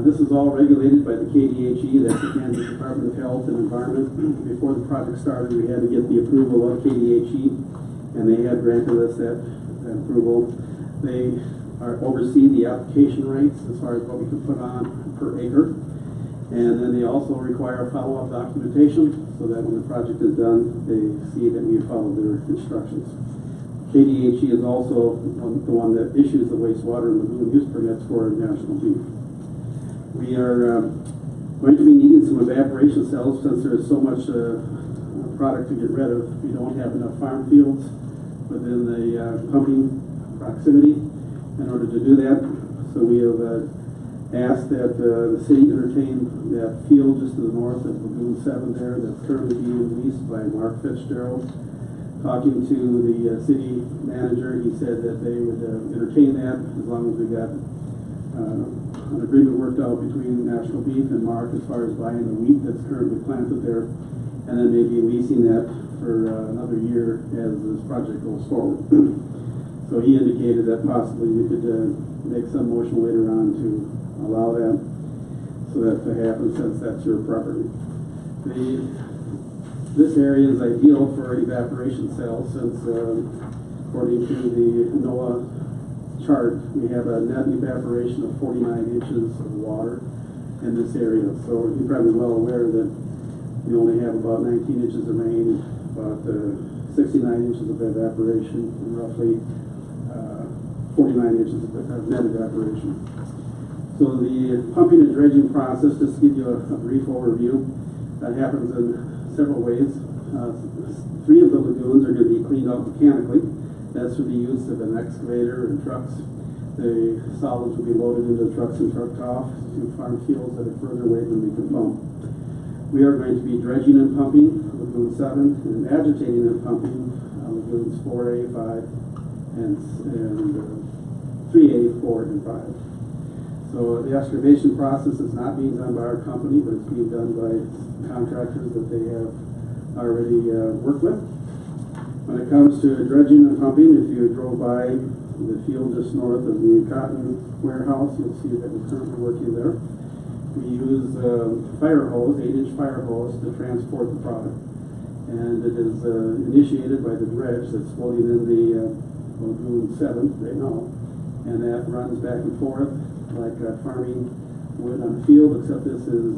This is all regulated by the KDHE, that's the Kansas Department of Health and Environment. Before the project started, we had to get the approval of KDHE, and they have granted us that approval. They oversee the application rates as far as what we can put on per acre. And then they also require follow-up documentation so that when the project is done, they see that we follow their instructions. KDHE is also the one that issues the wastewater and lagoon use permits for National Beef. We are going to be needing some evaporation cells since there is so much product to get rid of. We don't have enough farm fields within the pumping proximity in order to do that. So we have asked that the city entertain that field just to the north of Lagoon 7 there that's currently being leased by Mark Fitzgerald. Talking to the city manager, he said that they would entertain that as long as we got an agreement worked out between National Beef and Mark as far as buying the wheat that's currently planted there, and then maybe leasing that for another year as this project goes forward. So he indicated that possibly you could make some motion later on to allow that, so that to happen since that's your property. This area is ideal for evaporation cells since according to the NOAA chart, we have a net evaporation of 49 inches of water in this area. So you're probably well aware that you only have about 19 inches of rain, about 69 inches of evaporation, and roughly 49 inches of net evaporation. So the pumping and dredging process, just to give you a brief overview, happens in several ways. 3 of the lagoons are going to be cleaned out mechanically. That's for the use of an excavator and trucks. The solids will be loaded into trucks and trucked off to farm fields that are further away than we can pump. We are going to be dredging and pumping Lagoon 7 and agitating and pumping Lagoons 4A, 5, and 3A, 4, and 5. So the excavation process is not being done by our company, but it's being done by contractors that they have already worked with. When it comes to dredging and pumping, if you drove by the field just north of the cotton warehouse, you'll see that we're currently working there. We use fire hose, 8-inch fire hose, to transport the product. And it is initiated by the dredge that's floating in the Lagoon 7 right now. And that runs back and forth like farming would on the field, except this is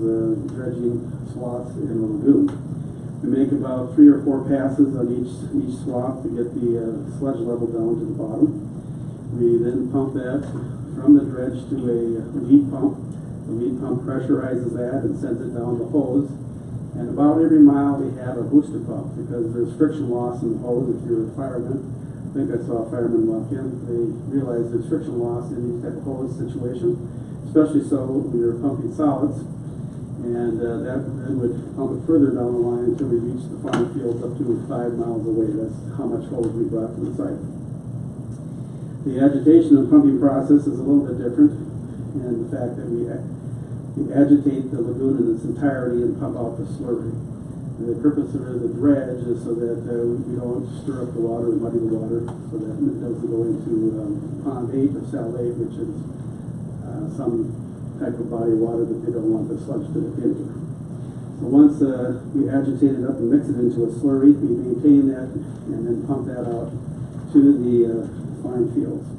dredging swaths in the lagoon. We make about 3 or 4 passes on each swath to get the sludge level down to the bottom. We then pump that from the dredge to a lead pump. The lead pump pressurizes that and sends it down the hose. And about every mile we have a booster pump because there's friction loss in the hose. If you're a fireman, I think I saw a fireman walk in, they realize there's friction loss in these type of hose situations, especially so when you're pumping solids. And that then would pump it further down the line until we reach the farm fields up to 5 miles away. That's how much hose we brought to the site. The agitation and pumping process is a little bit different in the fact that we agitate the lagoon in its entirety and pump out the slurry. The purpose of the dredge is so that we don't stir up the water and muddy the water, so that it doesn't go into pond 8 or cell 8, which is some type of body of water that they don't want the sludge to dip into. So once we agitate it up and mix it into a slurry, we maintain that and then pump that out to the farm fields.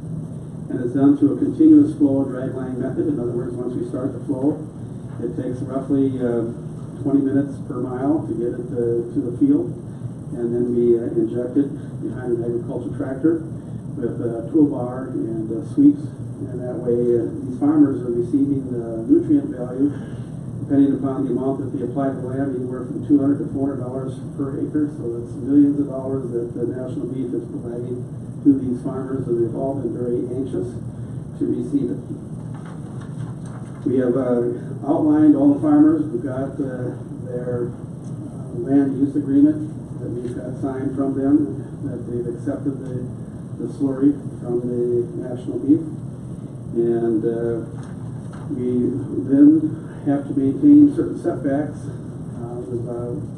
And it's done through a continuous flow dragline method. In other words, once we start the flow, it takes roughly 20 minutes per mile to get it to the field, and then we inject it behind an agriculture tractor with a toolbar and sweeps, and that way these farmers are receiving the nutrient value depending upon the amount that they apply to the land, anywhere from $200 to $400 per acre. So that's millions of dollars that the National Beef is providing to these farmers, and they've all been very anxious to receive it. We have outlined all the farmers. We've got their land use agreement that we've got signed from them, that they've accepted the slurry from the National Beef. And we then have to maintain certain setbacks.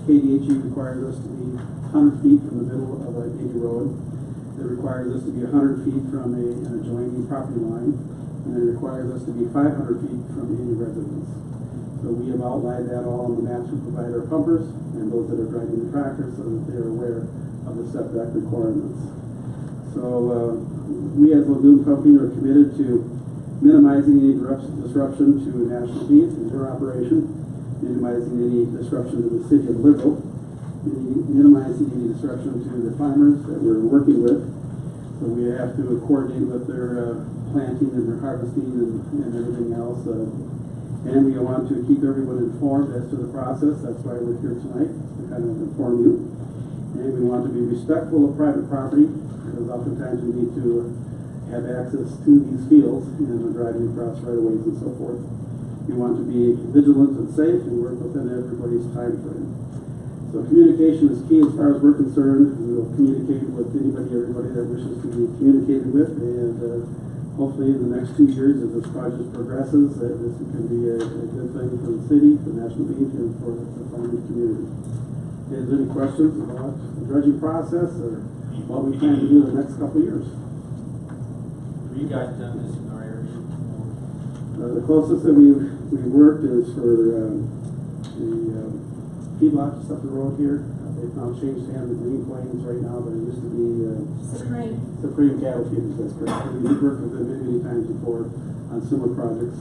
KDHE requires us to be 100 feet from the middle of a 80 road. It requires us to be 100 feet from an adjoining property line. And it requires us to be 500 feet from any residence. So we have outlined that all on the maps we provide our pumpers and those that are driving the tractor so that they're aware of the setback requirements. So we as Lagoon Pumping are committed to minimizing any disruption to National Beef and their operation, minimizing any disruption to the city of Liberal, minimizing any disruption to the farmers that we're working with. So we have to coordinate with their planting and their harvesting and everything else. And we want to keep everyone informed as to the process. That's why we're here tonight, to kind of inform you. And we want to be respectful of private property, because oftentimes we need to have access to these fields and driving across right-of-ways and so forth. We want to be vigilant and safe and work within everybody's time frame. So communication is key as far as we're concerned. We will communicate with everybody that wishes to be communicated with, and hopefully in the next 2 years as this project progresses, this can be a good thing for the city, for National Beef, and for the farming community. Is there any questions about the dredging process or what we plan to do in the next couple of years? Have you guys done this in our area? The closest that we've worked is for the feedlot just up the road here. They've now changed hands to Green Plains right now, but it used to be Supreme Cattle Feeders. That's correct. We've worked with them many times before on similar projects,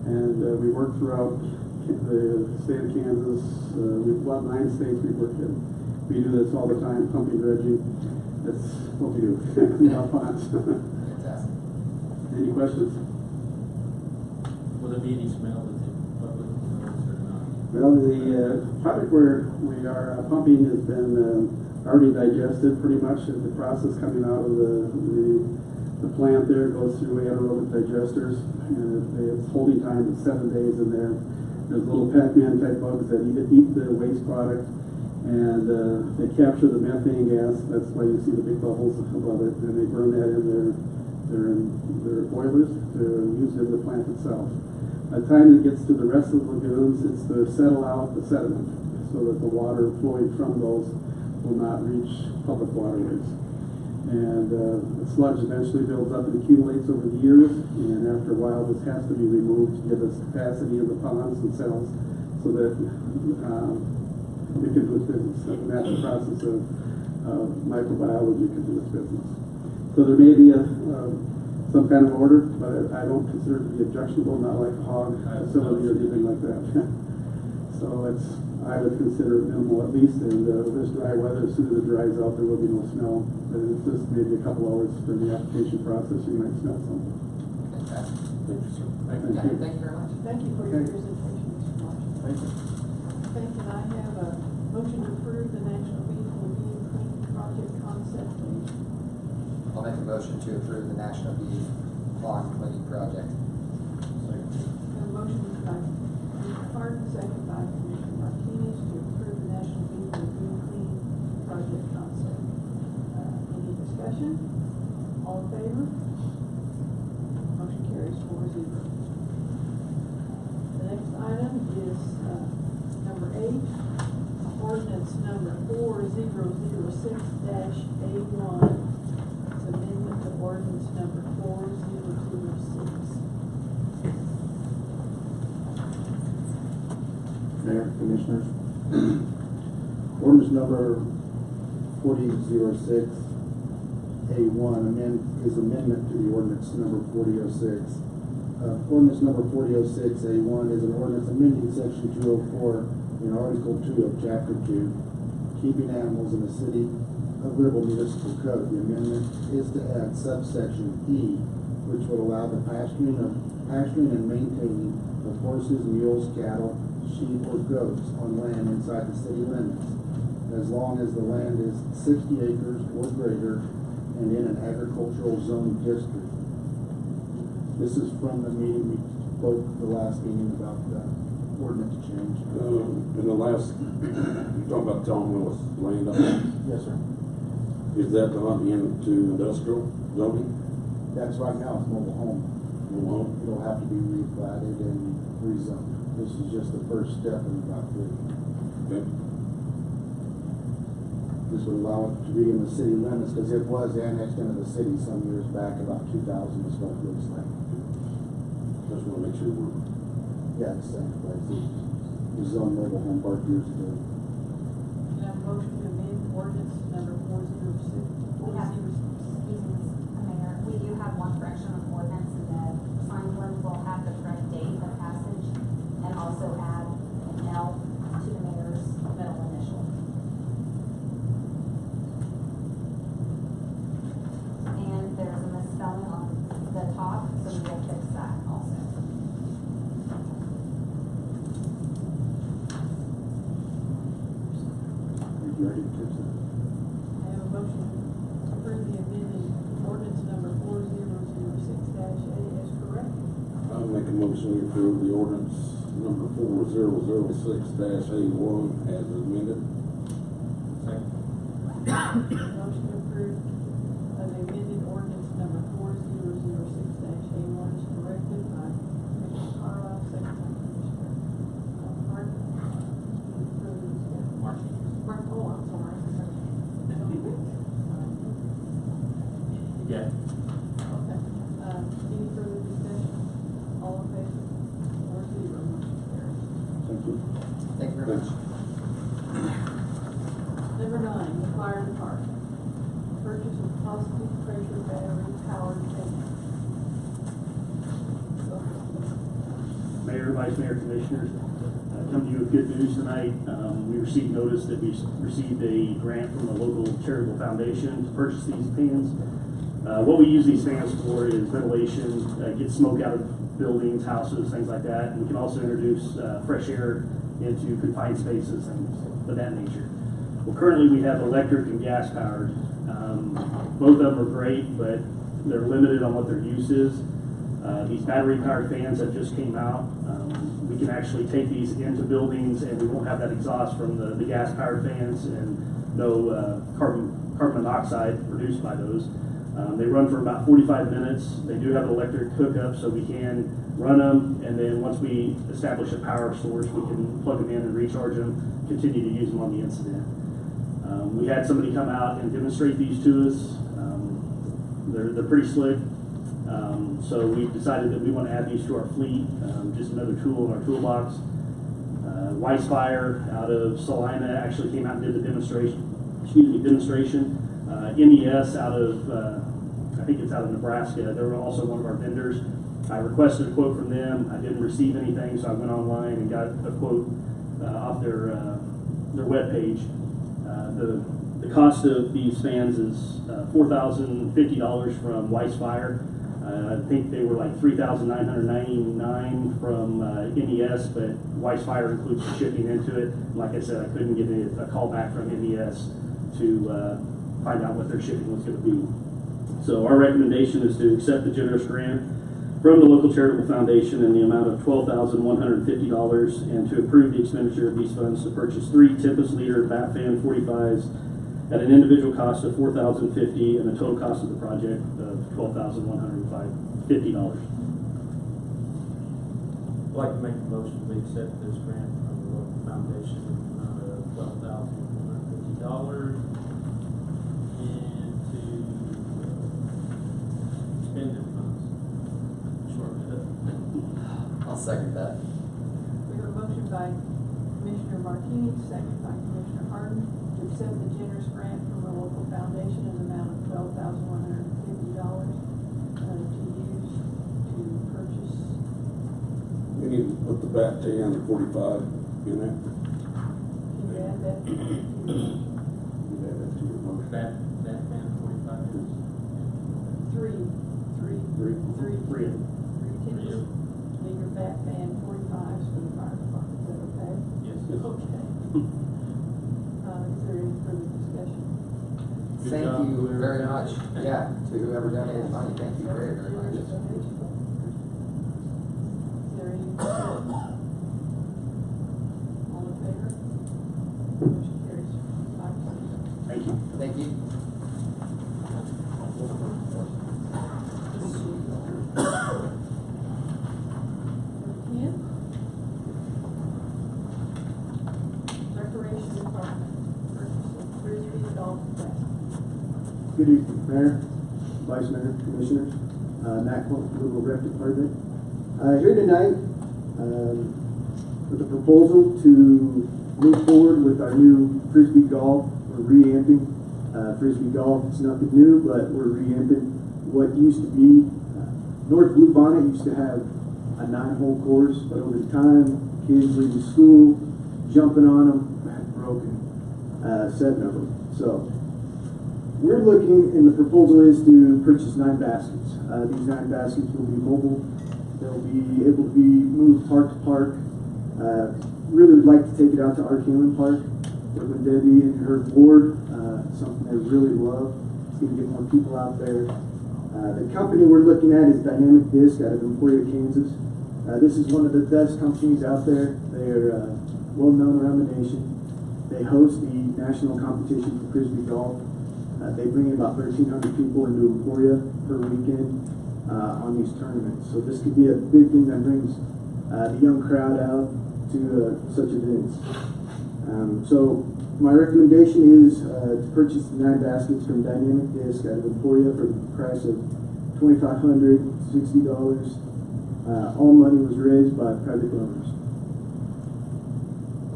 and we worked throughout the state of Kansas. We've about 9 states we've worked in. We do this all the time, pumping, dredging. That's what we do. Clean out ponds. Fantastic. Any questions? Will the meaty smell that the public knows or not? Well, the product we are pumping has been already digested pretty much. The process coming out of the plant there goes through anaerobic digesters, and its holding time is 7 days in there. There's little Pac-Man type bugs that eat the waste product, and they capture the methane gas. That's why you see the big bubbles above it, and they burn that in their boilers to use in the plant itself. By the time it gets to the rest of the lagoons, it's to settle out the sediment so that the water flowing from those will not reach public waterways. And the sludge eventually builds up and accumulates over the years, and after a while this has to be removed to give us capacity in the ponds and cells so that it can do its business. And that's the process of microbiology can do its business. So there may be some kind of order, but I don't consider it to be objectionable, not like a hog facility or anything like that. So I would consider it minimal at least, and this dry weather, as soon as it dries out, there will be no smell. But it's just maybe a couple hours during the application process, you might smell something. Fantastic. Thank you, sir. Thank you very much. Thank you for your presentation, Mr. Marshall. Thank you. Thank you. I have a motion to approve the National Beef Lagoon Cleaning Project concept, please. I'll make a motion to approve the National Beef Pond Cleaning Project. A motion by Commissioner Hart, second by Commissioner Martinez to approve the National Beef Lagoon Cleaning Project concept. Any discussion? All in favor? Motion carries 4-0. The next item is number 8, ordinance number 4006-A1. It's amendment to ordinance number 4006. Mayor, Commissioners. Ordinance number 4006A1 is amendment to the ordinance number 4006. Ordinance number 4006A1 is an ordinance amending section 204 in Article 2 of Chapter 2, keeping animals in the City of Gribble Municipal Code. The amendment is to add subsection E, which would allow the pasturing and maintaining of horses, mules, cattle, sheep, or goats on land inside the city limits, as long as the land is 60 acres or greater and in an agricultural zone district. This is from the meeting we spoke the last meeting about the ordinance change. In the last, you're talking about Tom Willis land up there? Yes, sir. Is that going into industrial zoning? That's right now, it's mobile home. Mobile home? It'll have to be replatted and rezoned. This is just the first step in about 3. Okay. This would allow it to be in the city limits, because it was annexed into the city some years back, about 2000 is what it looks like. Just want to make sure we're. Yeah, it's the same place. It was on mobile home park years ago. Can I have a motion to amend ordinance number 406? We have, excuse me, Mayor, we do have one correction of ordinance, and the signed one will have the correct date of passage and also add an L to the mayor's middle initial. And there's a misspelling on the top, so we will fix that also. You ready to fix it? I have a motion to approve the amended ordinance number 4006-A as corrected. I'll make a motion to approve the ordinance number 4006-A1 as amended. Motion to approve of the amended ordinance number 4006-A1 is corrected by Commissioner Carlisle, second by Commissioner Hart. Any further discussion? Oh, I'm sorry. Yeah. Okay. Any further discussion? All in favor? 4-0, motion carries. Thank you. Thank you very much. Number 9, the fire department. Purchase of positive pressure battery powered tank. Mayor, Vice Mayor, Commissioners, come to you with good news tonight. We received notice that we received a grant from a local charitable foundation to purchase these pans. What we use these fans for is ventilation, get smoke out of buildings, houses, things like that. And we can also introduce fresh air into confined spaces, things of that nature. Well, currently we have electric and gas powered. Both of them are great, but they're limited on what their use is. These battery powered fans that just came out, we can actually take these into buildings and we won't have that exhaust from the gas powered fans and no carbon monoxide produced by those. They run for about 45 minutes. They do have an electric hookup, so we can run them, and then once we establish a power source, we can plug them in and recharge them, continue to use them on the incident. We had somebody come out and demonstrate these to us. They're pretty slick. So we decided that we want to add these to our fleet, just another tool in our toolbox. Weissfire out of Salina actually came out and did the demonstration. MES out of, I think it's out of Nebraska. They were also one of our vendors. I requested a quote from them. I didn't receive anything, so I went online and got a quote off their webpage. The cost of these fans is $4,050 from Weissfire. I think they were like $3,999 from MES, but Weissfire includes the shipping into it. Like I said, I couldn't get a call back from MES to find out what their shipping was going to be. So our recommendation is to accept the generous grant from the local charitable foundation in the amount of $12,150 and to approve the expenditure of these funds to purchase 3 Tempest Leader Bat Fan 45s at an individual cost of $4,050 and a total cost of the project of $12,150. I'd like to make a motion to accept this grant from the local foundation in the amount of $12,150 and to spend the funds. Shorten it up. I'll second that. We have a motion by Commissioner Martinez, second by Commissioner Harden, to accept the generous grant from the local foundation in the amount of $12,150 to use to purchase. We need to put the bat tan 45 in there. Can you add that? Add that to your motion. That fan 45 minutes. Three Three. Tempest Leader Bat Fan 45s for the fire department. Is that okay? Yes. Okay. Is there any further discussion? Thank you very much. Yeah, to whoever donated money, thank you very, very much. Is there any discussion? All in favor? Motion carries 5-0. Thank you. Thank you. Recreation Department, purchase of Frisbee golf bag. Good evening, Mayor, Vice Mayor, Commissioners, Matt Quinn, Little Rec Department. Here tonight with a proposal to move forward with our new Frisbee golf. We're reamping Frisbee golf. It's nothing new, but we're reamping what used to be. North Blue Bonnet used to have a 9-hole course, but over the time, kids leaving school, jumping on them, broken 7 of them. So we're looking, and the proposal is to purchase 9 baskets. These 9 baskets will be mobile. They'll be able to be moved park to park. Really would like to take it out to Ark Inland Park. With Debbie and her board, something they really love. It's going to get more people out there. The company we're looking at is Dynamic Disc out of Emporia, Kansas. This is one of the best companies out there. They're well known around the nation. They host the national competition for Frisbee golf. They bring in about 1,300 people into Emporia per weekend on these tournaments. So this could be a big thing that brings the young crowd out to such events. So my recommendation is to purchase the 9 baskets from Dynamic Disc out of Emporia for the price of $2,560. All money was raised by private donors.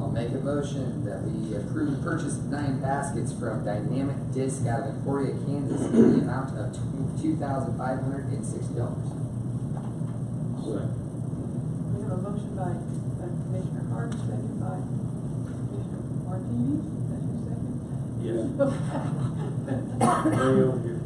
I'll make a motion that we approve the purchase of 9 baskets from Dynamic Disc out of Emporia, Kansas in the amount of $2,560. We have a motion by Commissioner Hart, second by Commissioner Martinez. That's your second? Yes. Okay. Way over here.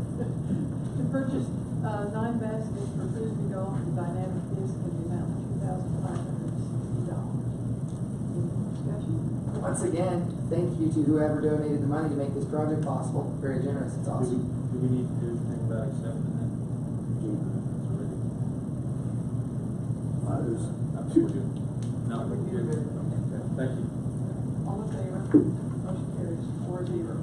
purchase, 9 baskets for frisbee golf and dynamic disc in the amount of $2,560. Any discussion? Once again, thank you to whoever donated the money to make this project possible. Very generous. It's awesome. Do we need to do anything about accepting that? Up to you. No, we can. Okay, thank you. All in favor? Motion carries 4-0.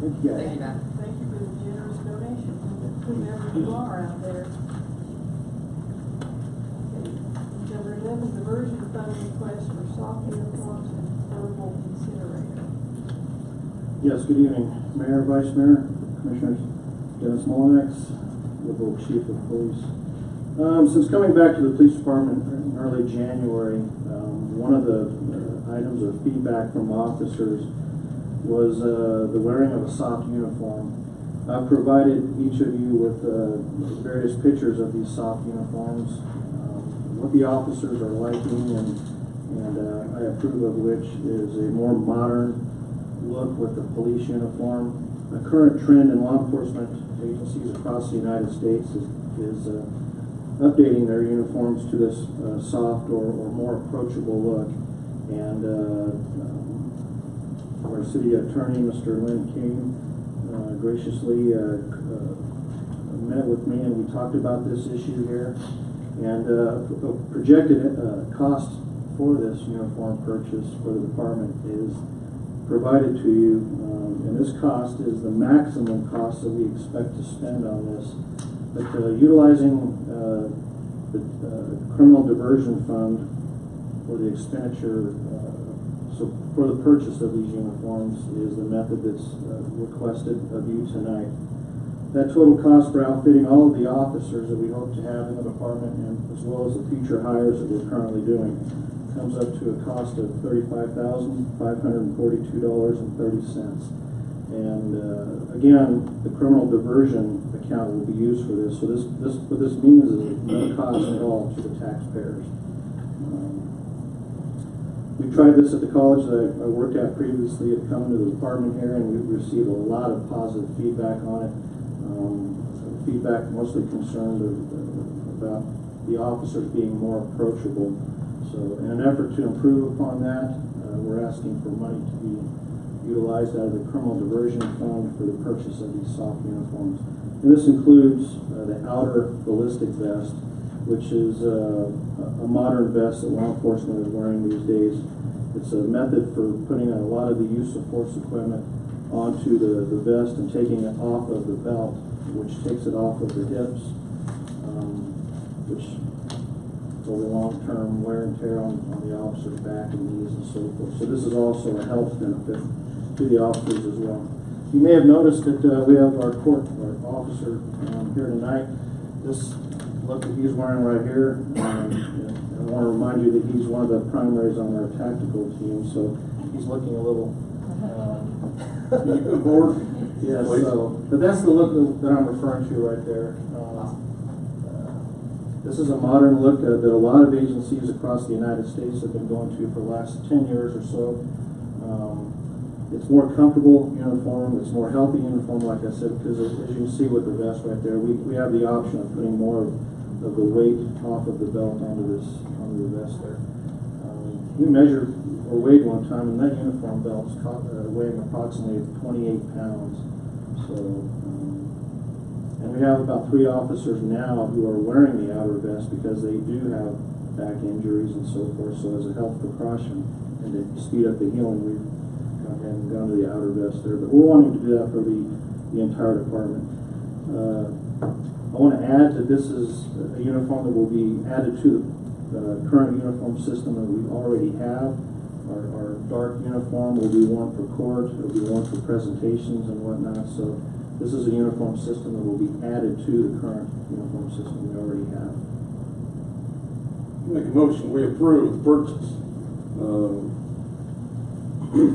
Thank you, Matt. Thank you for the generous donation, whomever you are out there. Okay. Number 11, diversion fund request for soft uniforms and portable incinerator. Yes, good evening, Mayor, Vice Mayor, Commissioners. Dennis Molinax, Liberal Chief of Police. Since coming back to the police department in early January, one of the items of feedback from officers was the wearing of a soft uniform. I've provided each of you with various pictures of these soft uniforms, what the officers are liking, and I approve of which is a more modern look with the police uniform. A current trend in law enforcement agencies across the United States is updating their uniforms to this soft or more approachable look. And our city attorney, Mr. Lynn King, graciously met with me, and we talked about this issue here. And projected cost for this uniform purchase for the department is provided to you. And this cost is the maximum cost that we expect to spend on this. But utilizing the criminal diversion fund for the expenditure, so for the purchase of these uniforms is the method that's requested of you tonight. That total cost for outfitting all of the officers that we hope to have in the department, and as well as the future hires that we're currently doing, comes up to a cost of $35,542.30. And again, the criminal diversion account will be used for this. So what this means is no cost at all to the taxpayers. We tried this at the college that I worked at previously. It come to the department here, and we received a lot of positive feedback on it. Feedback mostly concerned about the officers being more approachable. So in an effort to improve upon that, we're asking for money to be utilized out of the criminal diversion fund for the purchase of these soft uniforms. And this includes the outer ballistic vest, which is a modern vest that law enforcement is wearing these days. It's a method for putting a lot of the use of force equipment onto the vest and taking it off of the belt, which takes it off of the hips, which over long-term wear and tear on the officer's back and knees and so forth. So this is also a health benefit to the officers as well. You may have noticed that we have our officer here tonight. This look that he's wearing right here, I want to remind you that he's one of the primaries on our tactical team, so he's looking a little bored. Yes, but that's the look that I'm referring to right there. This is a modern look that a lot of agencies across the United States have been going to for the last 10 years or so. It's more comfortable uniform, it's more healthy uniform, like I said, because as you can see with the vest right there, we have the option of putting more of the weight off of the belt onto the vest there. We measured or weighed one time, and that uniform belt's weighing approximately 28 pounds. So, and we have about 3 officers now who are wearing the outer vest because they do have back injuries and so forth. So as a health precaution and to speed up the healing, we've gone ahead and gone to the outer vest there. But we're wanting to do that for the entire department. I want to add that this is a uniform that will be added to the current uniform system that we already have. Our dark uniform will be worn for court, it will be worn for presentations and whatnot. So this is a uniform system that will be added to the current uniform system we already have. Make a motion, we approve the purchase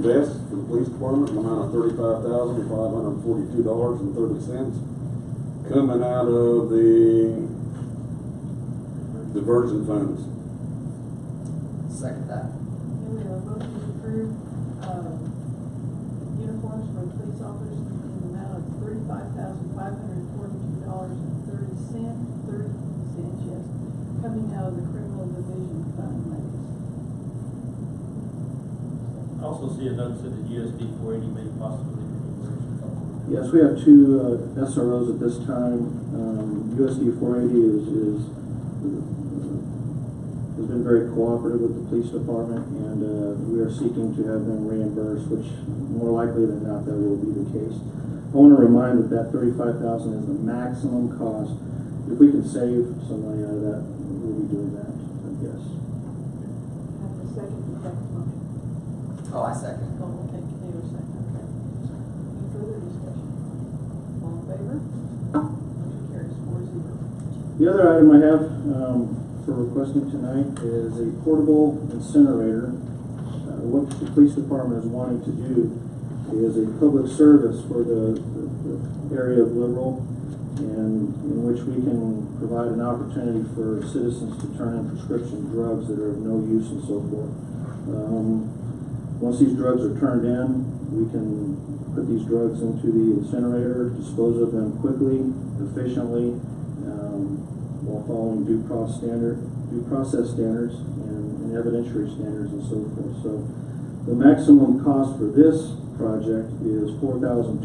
vest for the police department, an amount of $35,542.30, coming out of the diversion funds. Second that. Okay, we have a motion to approve uniforms for police officers in the amount of $35,542.30, yes, coming out of the criminal division fund monies. I also see a note that the USD 480 may possibly be reimbursed. Yes, we have two SROs at this time. USD 480 has been very cooperative with the police department, and we are seeking to have them reimbursed, which more likely than not that will be the case. I want to remind that $35,000 is the maximum cost. If we can save some money out of that, we'll be doing that, I guess. Have a second for that motion. Oh, I second. Oh, okay, Taylor second, okay. Any further discussion? All in favor? Motion carries 4-0. The other item I have for requesting tonight is a portable incinerator. What the police department is wanting to do is a public service for the area of Liberal, and in which we can provide an opportunity for citizens to turn in prescription drugs that are of no use and so forth. Once these drugs are turned in, we can put these drugs into the incinerator, dispose of them quickly, efficiently, while following due process standards and evidentiary standards and so forth. So the maximum cost for this project is $4,250.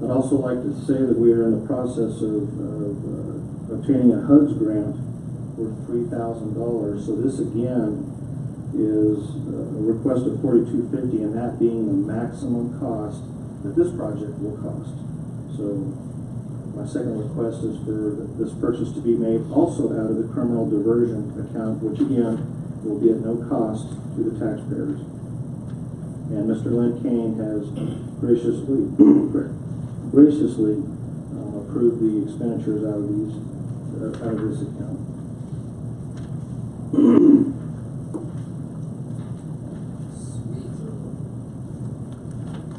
I'd also like to say that we are in the process of obtaining a HUDS grant worth $3,000. So this again is a request of $4,250, and that being the maximum cost that this project will cost. So my second request is for this purchase to be made also out of the criminal diversion account, which again will be at no cost to the taxpayers. And Mr. Lynn Kane has graciously approved the expenditures out of this account.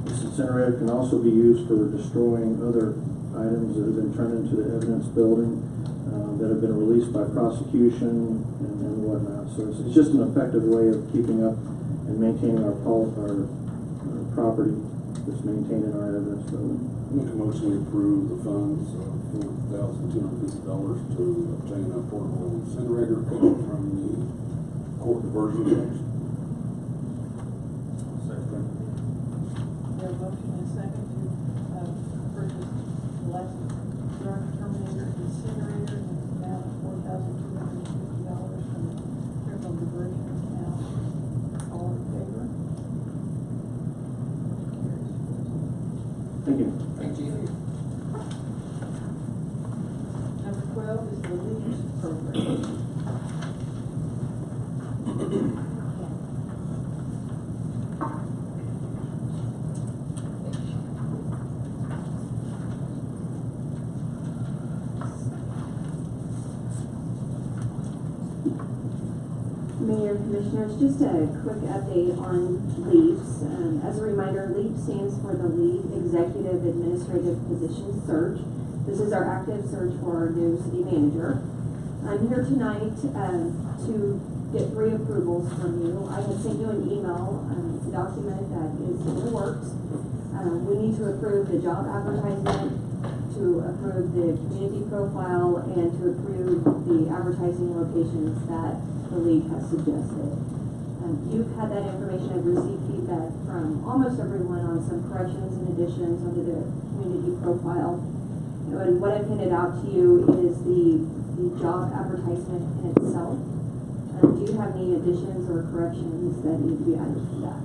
This incinerator can also be used for destroying other items that have been turned into the evidence building that have been released by prosecution and whatnot. So it's just an effective way of keeping up and maintaining our property that's maintained in our evidence building. Make a motion to approve the funds of $4,250 to obtain a portable incinerator coming from the court diversion section. Second. We have a motion and a second to purchase the licensed drug terminator incinerator in the amount of $4,250 from the criminal diversion account. All in favor? Thank you. Thank you. Number 12 is the LEAPS program. Mayor, Commissioners, just a quick update on LEAPS. As a reminder, LEAP stands for the Lead Executive Administrative Position Search. This is our active search for our new city manager. I'm here tonight to get 3 approvals from you. I have sent you an email. It's a document that is in the works. We need to approve the job advertisement, to approve the community profile, and to approve the advertising locations that the league has suggested. You've had that information. I've received feedback from almost everyone on some corrections and additions under the community profile. And what I've handed out to you is the job advertisement itself. Do you have any additions or corrections that need to be added to that?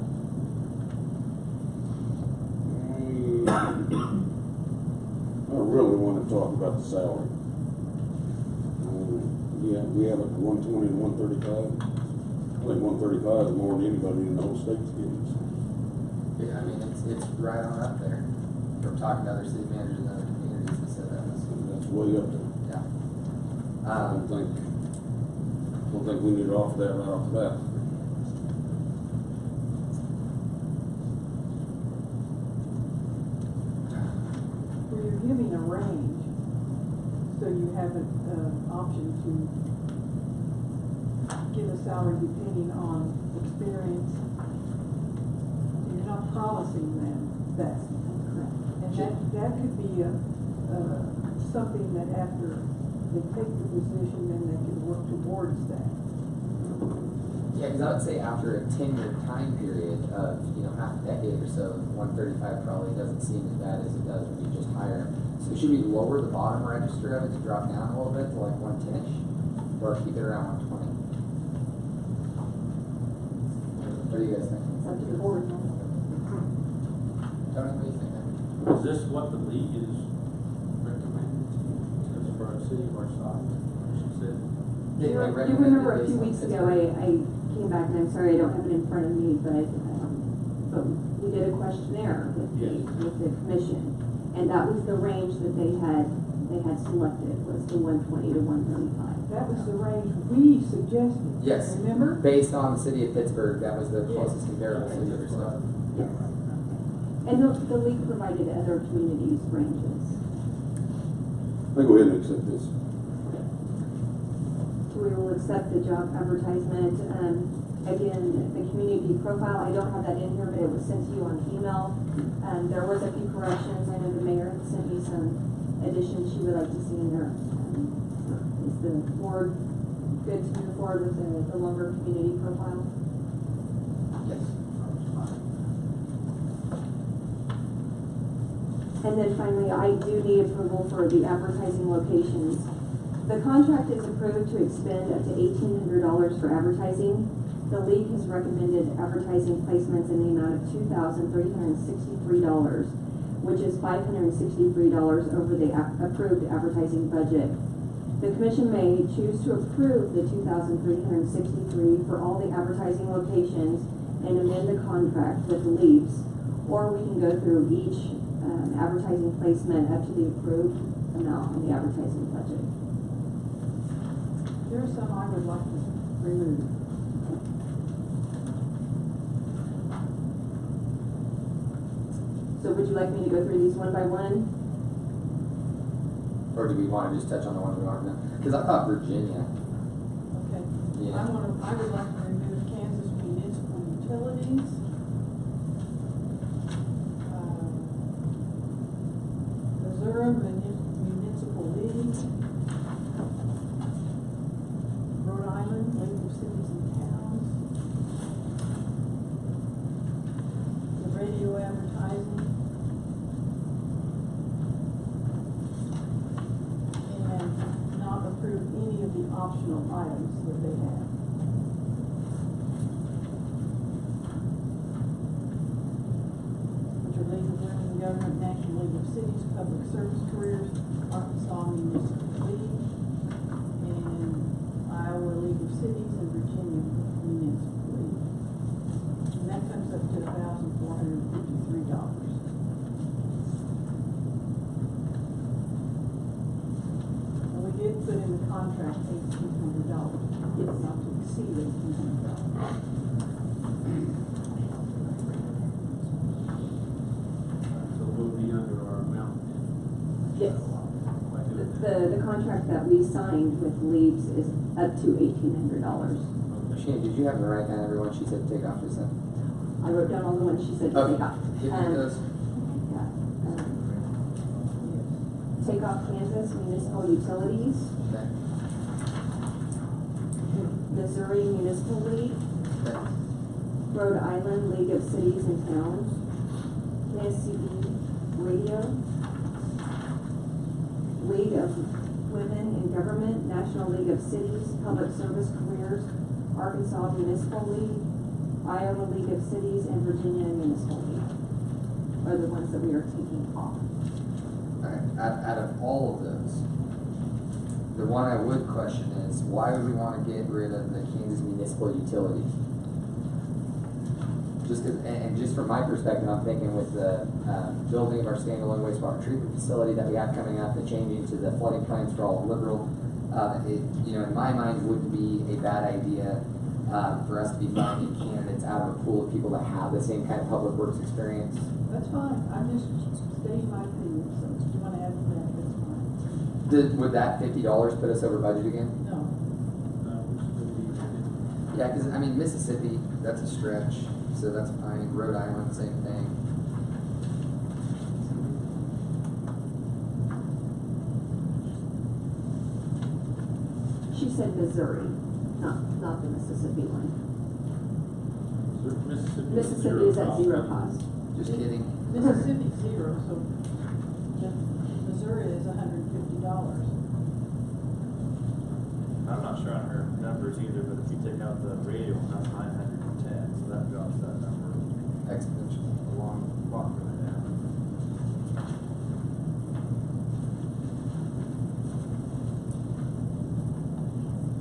I really want to talk about the salary. Yeah, we have it 120 and 135. I think 135 is more than anybody in the whole state gives. Yeah, I mean, it's right on up there. From talking to other city managers in other communities, they said That's way up there. yeah. I don't think we need to offer that right off the bat. Where you're giving a range, so you have an option to give a salary depending on experience. You're not promising them that. And And that could be something that after they take the position, then they can work towards that. Yeah, because I would say after a 10-year time period of, half a decade or so, 135 probably doesn't seem as bad as it does when you just hire them. So should we lower the bottom register of it to drop down a little bit to like 110-ish? Or keep it around 120? What do you guys think? It's up to the board. Tony, what do you think? Is this what the league is recommending? As for our city of our stock? She said. You remember a few weeks ago, I came back, and I'm sorry I don't have it in front of me, but we did a questionnaire with the commission, and that was the range that they had selected, was the 120 to 135. That was the range we suggested. Yes. Remember? Based on the city of Pittsburgh, that was the closest comparable city or so. Yes. And the league provided other communities' ranges. I go ahead and accept this. We will accept the job advertisement. Again, the community profile, I don't have that in here, but it was sent to you on email. There was a few corrections. I know the mayor had sent me some additions she would like to see in there. Is the board good to move forward with the longer community profile? Yes. And then finally, I do need approval for the advertising locations. The contract is approved to expend up to $1,800 for advertising. The league has recommended advertising placements in the amount of $2,363, which is $563 over the approved advertising budget. The commission may choose to approve the $2,363 for all the advertising locations and amend the contract with the leagues, or we can go through each advertising placement up to the approved amount in the advertising budget. There's some I would like to remove. So would you like me to go through these one by one? Or do we want to just touch on the ones we want to know? Because I thought Virginia. Okay. Yeah. I would like to remove Kansas Municipal Utilities. Missouri Municipal League. Rhode Island League of Cities and Towns. The radio advertising. And not approve any of the optional items that they have. Which are League of Women in Government, National League of Cities, Public Service Careers, Arkansas Municipal League, and Iowa League of Cities, and Virginia Municipal League. And that comes up to $1,453. And we did put in the contract $1,800, it's not to exceed $1,800. So we'll be under our amount. Yes. The contract that we signed with Leaves is up to $1,800. Shane, did you have her write down everyone she said to take off just then? I wrote down all the ones she said to Okay. take off. Give me those. Take off Kansas Municipal Utilities, Okay. Missouri Municipal League, Okay. Rhode Island League of Cities and Towns, KSCB Radio, League of Women in Government, National League of Cities, Public Service Careers, Arkansas Municipal League, Iowa League of Cities, and Virginia Municipal League are the ones that we are taking off. Okay. Out of all of those, the one I would question is why would we want to get rid of the Kansas Municipal Utilities? Just cause, and just from my perspective, I'm thinking with the building of our standalone wastewater treatment facility that we have coming up, the changing to the flooding plans for all liberal, in my mind, wouldn't be a bad idea for us to be finding candidates out of a pool of people that have the same kind of public works experience. That's fine, I'm just stating my opinion, so if you wanna add to that, that's fine. Would that $50 put us over budget again? No. Yeah, because I mean Mississippi, that's a stretch, so that's fine. Rhode Island, same thing. said Missouri, not the Mississippi one. Mississippi is at zero cost. Just kidding. Mississippi zero, so Missouri is $150. I'm not sure on her numbers either, but if you take out the radio, that's 910, so that drops that number Exponential. a long lot further down.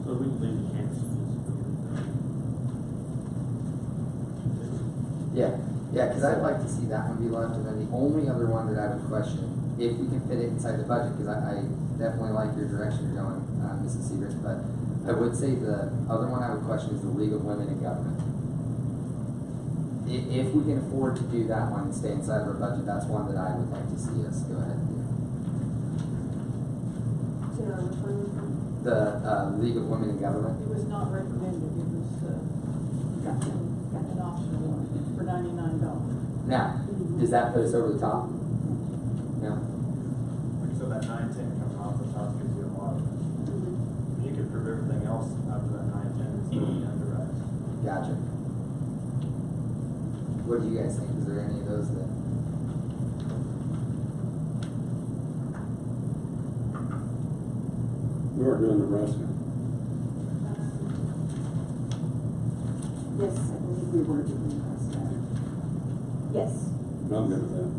So we can leave the Kansas. Yeah, because I'd like to see that one be left, and then the only other one that I would question, if we can fit it inside the budget, because I definitely like your direction you're going, Mrs. Segrist, but I would say the other one I would question is the League of Women in Government. If we can afford to do that one and stay inside of our budget, that's one that I would like to see us go ahead and do. The League of Women in Government. It was not recommended, it was an optional one for $99. Now, does that put us over the top? No. So that 910 coming off the top gives you a lot of it. You could prove everything else after that 910 is still be underwrites. Gotcha. What do you guys think? Is there any of those that? We are doing Nebraska. Yes, I believe we were doing Nebraska. Yes. I'm good with that.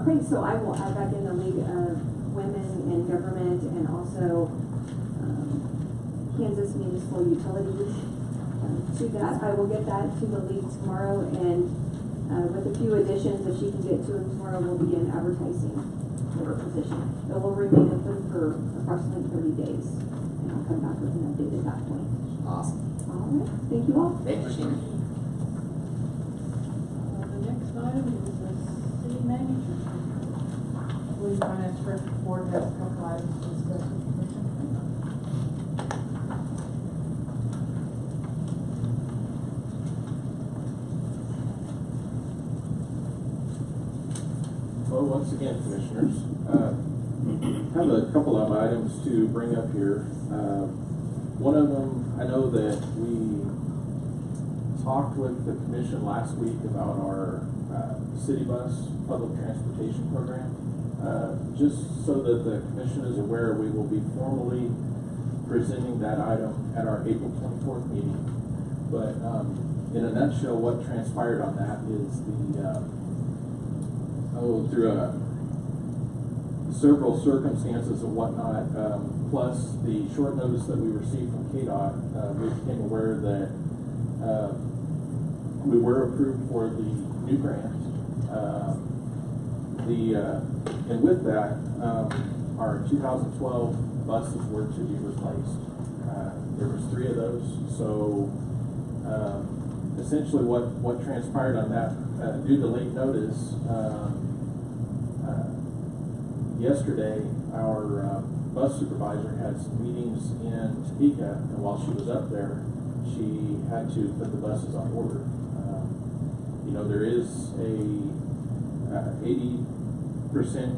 Okay, so I will add back in the League of Women in Government and also Kansas Municipal Utilities. To that, I will get that to the league tomorrow, and with a few additions, if she can get to them tomorrow, we'll begin advertising for her position. It will remain open for approximately 30 days, and I'll come back with an update at that point. Awesome. All right, thank you all. Thank you, Sheena. The next item is the city manager. Louis Finance Director Board has a couple items to discuss with the commission. Well, once again, Commissioners, have a couple of items to bring up here. One of them, I know that we talked with the Commission last week about our city bus public transportation program. Just so that the Commission is aware, we will be formally presenting that item at our April 24th meeting. But in a nutshell, what transpired on that is through several circumstances and whatnot, plus the short notice that we received from KDOT, we became aware that we were approved for the new grant. And with that, our 2012 buses were to be replaced. There was 3 of those, so essentially what transpired on that, due to late notice, yesterday, our bus supervisor had some meetings in Topeka, and while she was up there, she had to put the buses on order. There is a 80%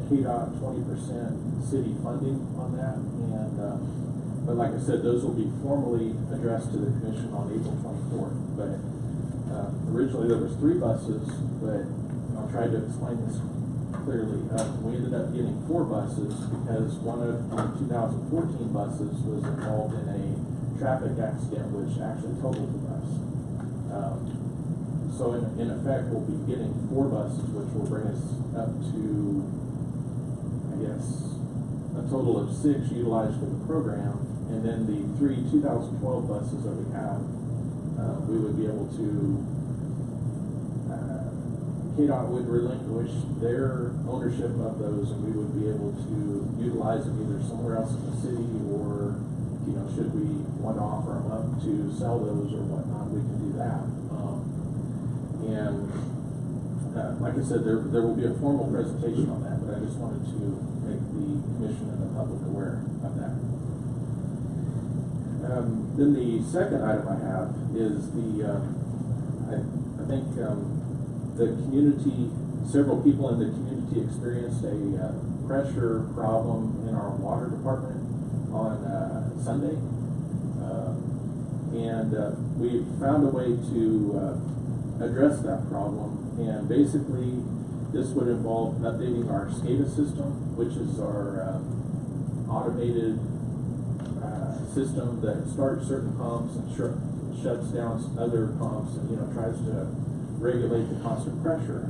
KDOT, 20% city funding on that, and but like I said, those will be formally addressed to the Commission on April 24th. But originally there was 3 buses, but I'll try to explain this clearly. We ended up getting 4 buses because one of the 2014 buses was involved in a traffic accident which actually totaled the bus. So in effect, we'll be getting 4 buses, which will bring us up to, I guess, a total of 6 utilized for the program. And then the 3 2012 buses that we have, we would be able to KDOT would relinquish their ownership of those, and we would be able to utilize them either somewhere else in the city, or should we want to offer them up to sell those or whatnot, we can do that. Like I said, there will be a formal presentation on that, but I just wanted to make the Commission and the public aware of that. Then the second item I have is I think the community, several people in the community experienced a pressure problem in our water department on Sunday. We found a way to address that problem, and basically this would involve updating our SCADA system, which is our automated system that starts certain pumps and shuts down other pumps, and tries to regulate the constant pressure.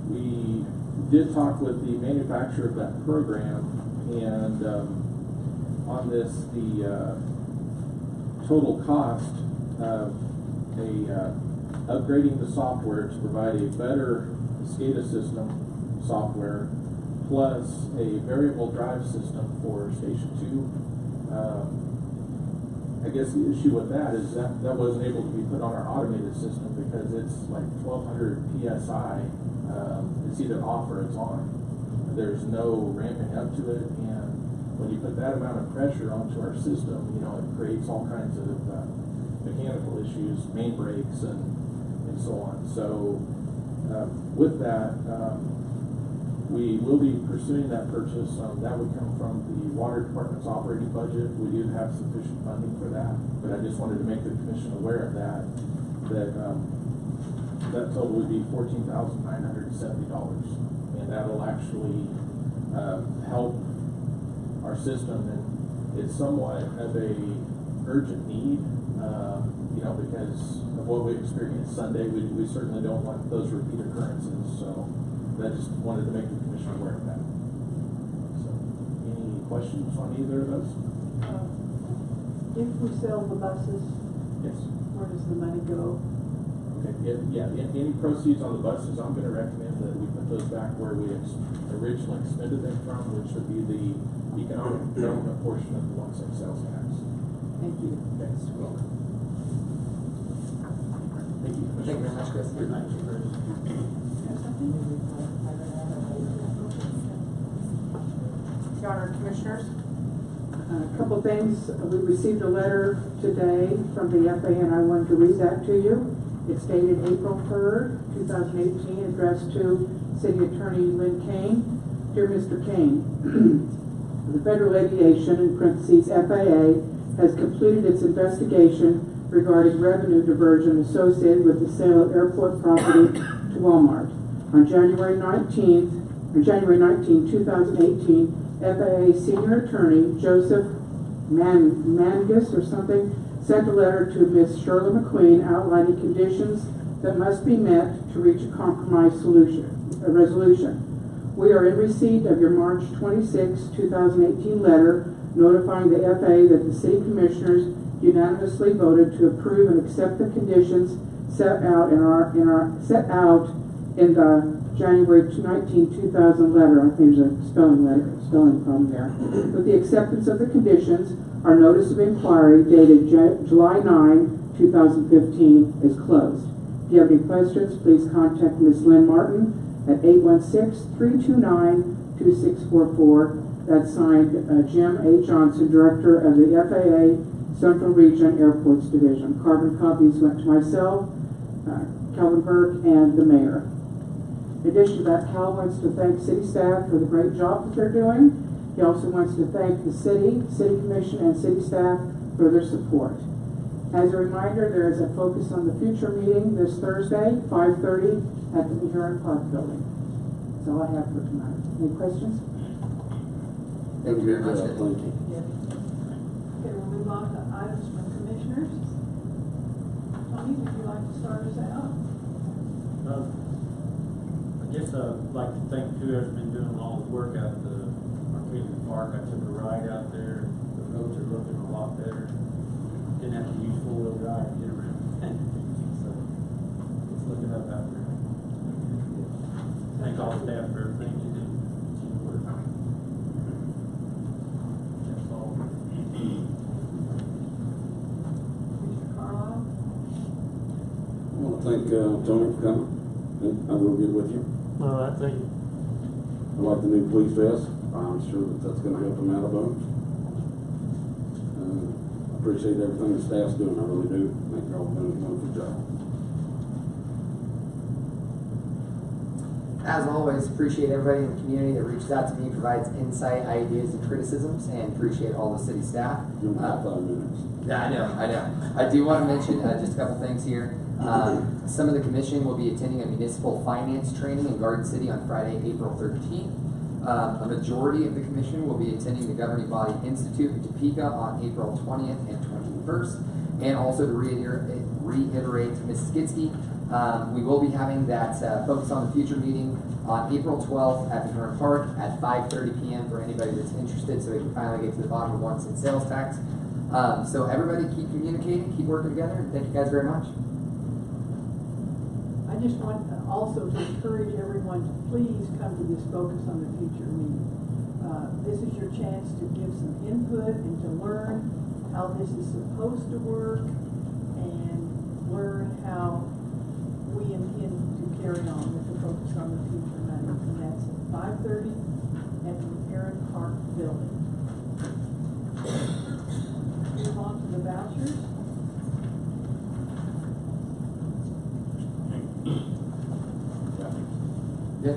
We did talk with the manufacturer of that program, and on this, the total cost of upgrading the software to provide a better SCADA system software, plus a variable drive system for Station 2. I guess the issue with that is that wasn't able to be put on our automated system because it's like 1200 PSI. It's either off or it's on. There's no ramping up to it, and when you put that amount of pressure onto our system, it creates all kinds of mechanical issues, main breaks, and so on. So with that, we will be pursuing that purchase. That would come from the water department's operating budget. We do have sufficient funding for that, but I just wanted to make the commission aware of that total would be $14,970, and that'll actually help our system, and it's somewhat of a urgent need, because of what we experienced Sunday. We certainly don't want those repeat occurrences, so I just wanted to make the commission aware of that. So, any questions on either of those? If we sell the buses, Yes. where does the money go? Okay, any proceeds on the buses, I'm gonna recommend that we put those back where we originally expended them from, which would be the economic development portion of the 1/6 sales tax. Thank you. Thanks. Welcome. Thank you. Thank you very much, Chris. Good night, Chris. Your Honor, Commissioners. A couple things. We received a letter today from the FAA, and I wanted to read that to you. It's dated April 3rd, 2018, addressed to City Attorney Lynn Kane. Dear Mr. Kane, the Federal Aviation, in parentheses, FAA, has completed its investigation regarding revenue diversion associated with the sale of airport property to Walmart. On January 19, 2018, FAA Senior Attorney Joseph Mangus or something sent a letter to Ms. Shirley McQueen outlining conditions that must be met to reach a compromise resolution. We are in receipt of your March 26, 2018 letter notifying the FAA that the City Commissioners unanimously voted to approve and accept the conditions set out in the January 19, 2000 letter. I think there's a spelling problem there. With the acceptance of the conditions, our notice of inquiry dated July 9, 2015 is closed. If you have any questions, please contact Ms. Lynn Martin at 816-329-2644. That's signed Jim A. Johnson, Director of the FAA Central Region Airports Division. Carbon copies went to myself, Calvin Burke, and the Mayor. In addition to that, Cal wants to thank city staff for the great job that they're doing. He also wants to thank the city commission, and city staff for their support. As a reminder, there is a focus on the future meeting this Thursday, 5:30, at the Mehuron Park building. That's all I have for tonight. Any questions? Thank you very much. Okay, we'll move on to items from commissioners. Tony, would you like to start us out? I guess I'd like to thank whoever's been doing all the work out at the Arcadia Park. I took a ride out there. The roads are looking a lot better. Didn't have to use four-wheel drive to get around. So it's looking up out there. Thank all the staff for everything you do. Teamwork. That's all. Mr. Carlisle? I want to thank Tony for coming. I will get with you. All right, thank you. I like the new police vest. I'm sure that's going to help them out a bunch. I appreciate everything the staff's doing. I really do. I think they're all doing a wonderful job. As always, appreciate everybody in the community that reaches out to me, provides insight, ideas, and criticisms, and appreciate all the city staff. Give me 5 minutes. Yeah, I know. I do want to mention just a couple things here. Some of the commission will be attending a municipal finance training in Garden City on Friday, April 13th. A majority of the commission will be attending the Governing Body Institute in Topeka on April 20th and 21st. And also to reiterate Ms. Skitsky, we will be having that Focus on the Future meeting on April 12th at the Current Park at 5:30 p.m. for anybody that's interested, so we can finally get to the bottom of 1 cent sales tax. So everybody keep communicating, keep working together, and thank you guys very much. I just want also to encourage everyone to please come to this Focus on the Future meeting. This is your chance to give some input and to learn how this is supposed to work and learn how we intend to carry on with the Focus on the Future money. And that's at 5:30 at the Aaron Park building. Move on to the vouchers. Yeah.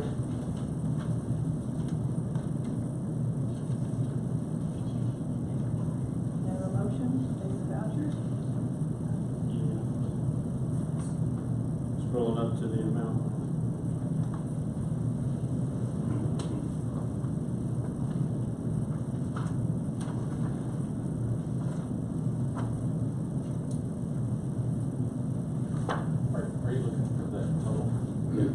Have a motion to take the vouchers? Scrolling up to the amount. Are you looking for that total?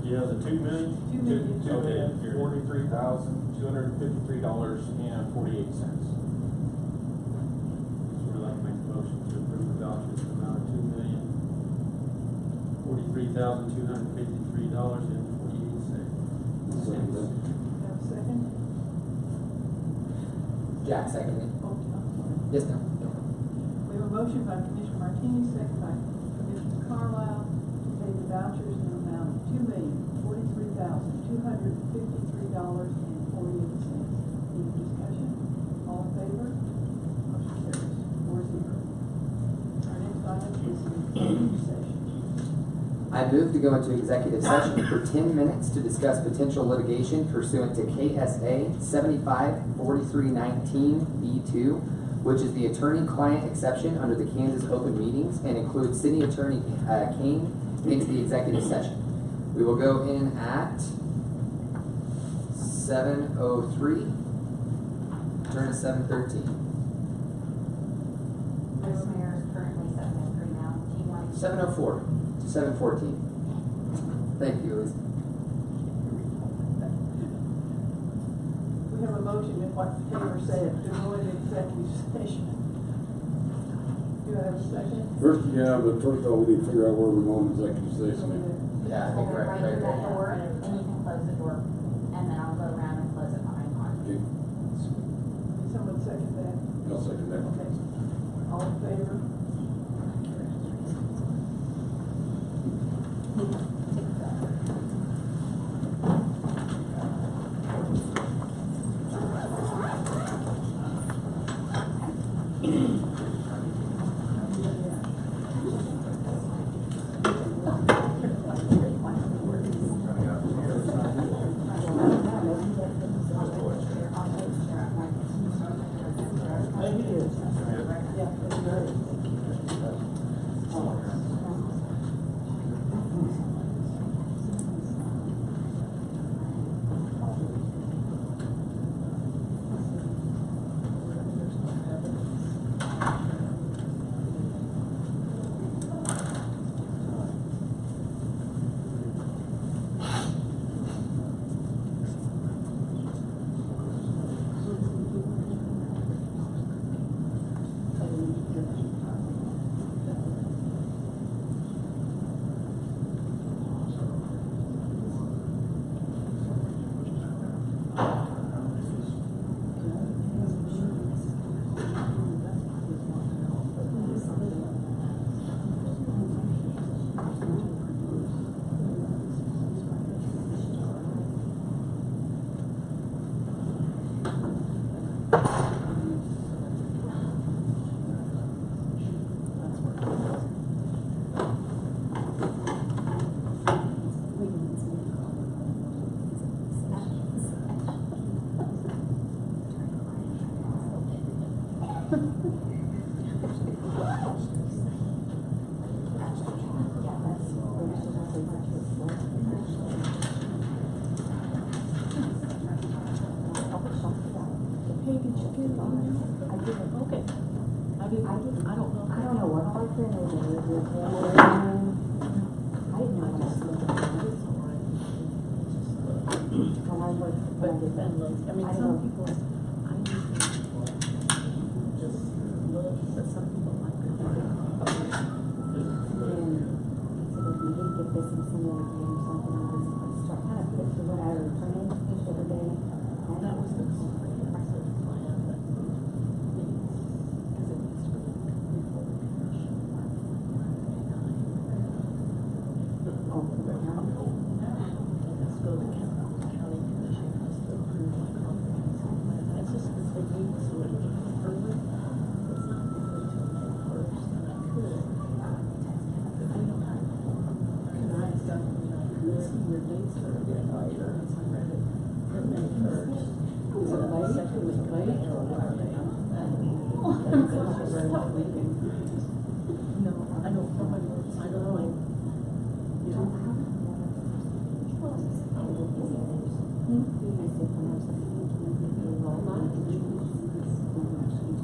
Yeah, the $2 million. $2,043,253.48. So we'd like to make a motion to approve the vouchers in the amount of $2,043,253.48. Have a second? Jack, second. Oh, I'm sorry. Yes, ma'am. We have a motion by Commissioner Martinez, second by Commissioner Carlisle, to pay the vouchers in the amount of $2,043,253.48. Any discussion? All in favor? Motion carries 4-0. Our next item is the executive session. I move to go into executive session for 10 minutes to discuss potential litigation pursuant to KSA 754319B2, which is the attorney-client exception under the Kansas Open Meetings and includes City Attorney Kane into the executive session. We will go in at 7:03, turn to 7:13. Vice Mayor is currently 7:03 now. Do you want to? 7:04 to 7:14. Thank you, Elise. We have a motion in what Taylor said to go into executive session. Do I have a second? First of all, we need to figure out where we're going in executive session. Yeah, I think Hold it right through that there. door, and you can close the door, and then I'll go around and close it behind Mark. Okay, Someone second that? I'll second that. Okay. All in favor? Hey, did you get it on there? I didn't. Okay. I don't know. I don't know what our printer is. I didn't know what I was looking at. And I worked, but I didn't look. I mean, some people, I just look, but some people like it. And so if you did get this in some other game or something, I was start kind of put to what I was printing each other day. And That was the comprehensive plan that needs, because it needs to be before the commission. oh, the county. Let's go to the county commission, has to approve my comprehensive plan. That's just because they need to sort of approve it. It's not before till May first, and I could. But I don't have, can I, could see your dates are getting later, as I read it, for May first. Is it May second week late or what? Stop leaving. No, I don't know my notes, I don't know. You don't have it?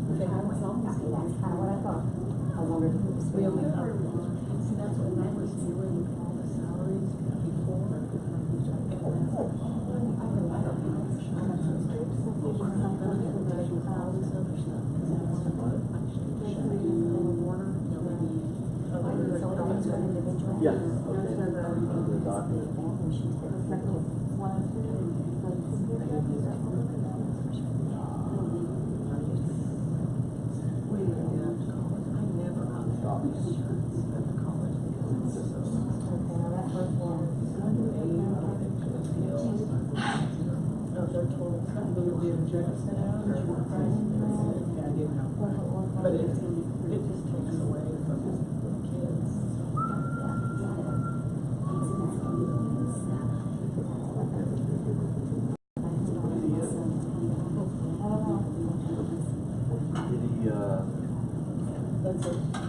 That's kind of what I thought. I wondered who was We only have, see, that's what I was doing with all the salaries before. Yeah. But it just takes away from the kids. That's a,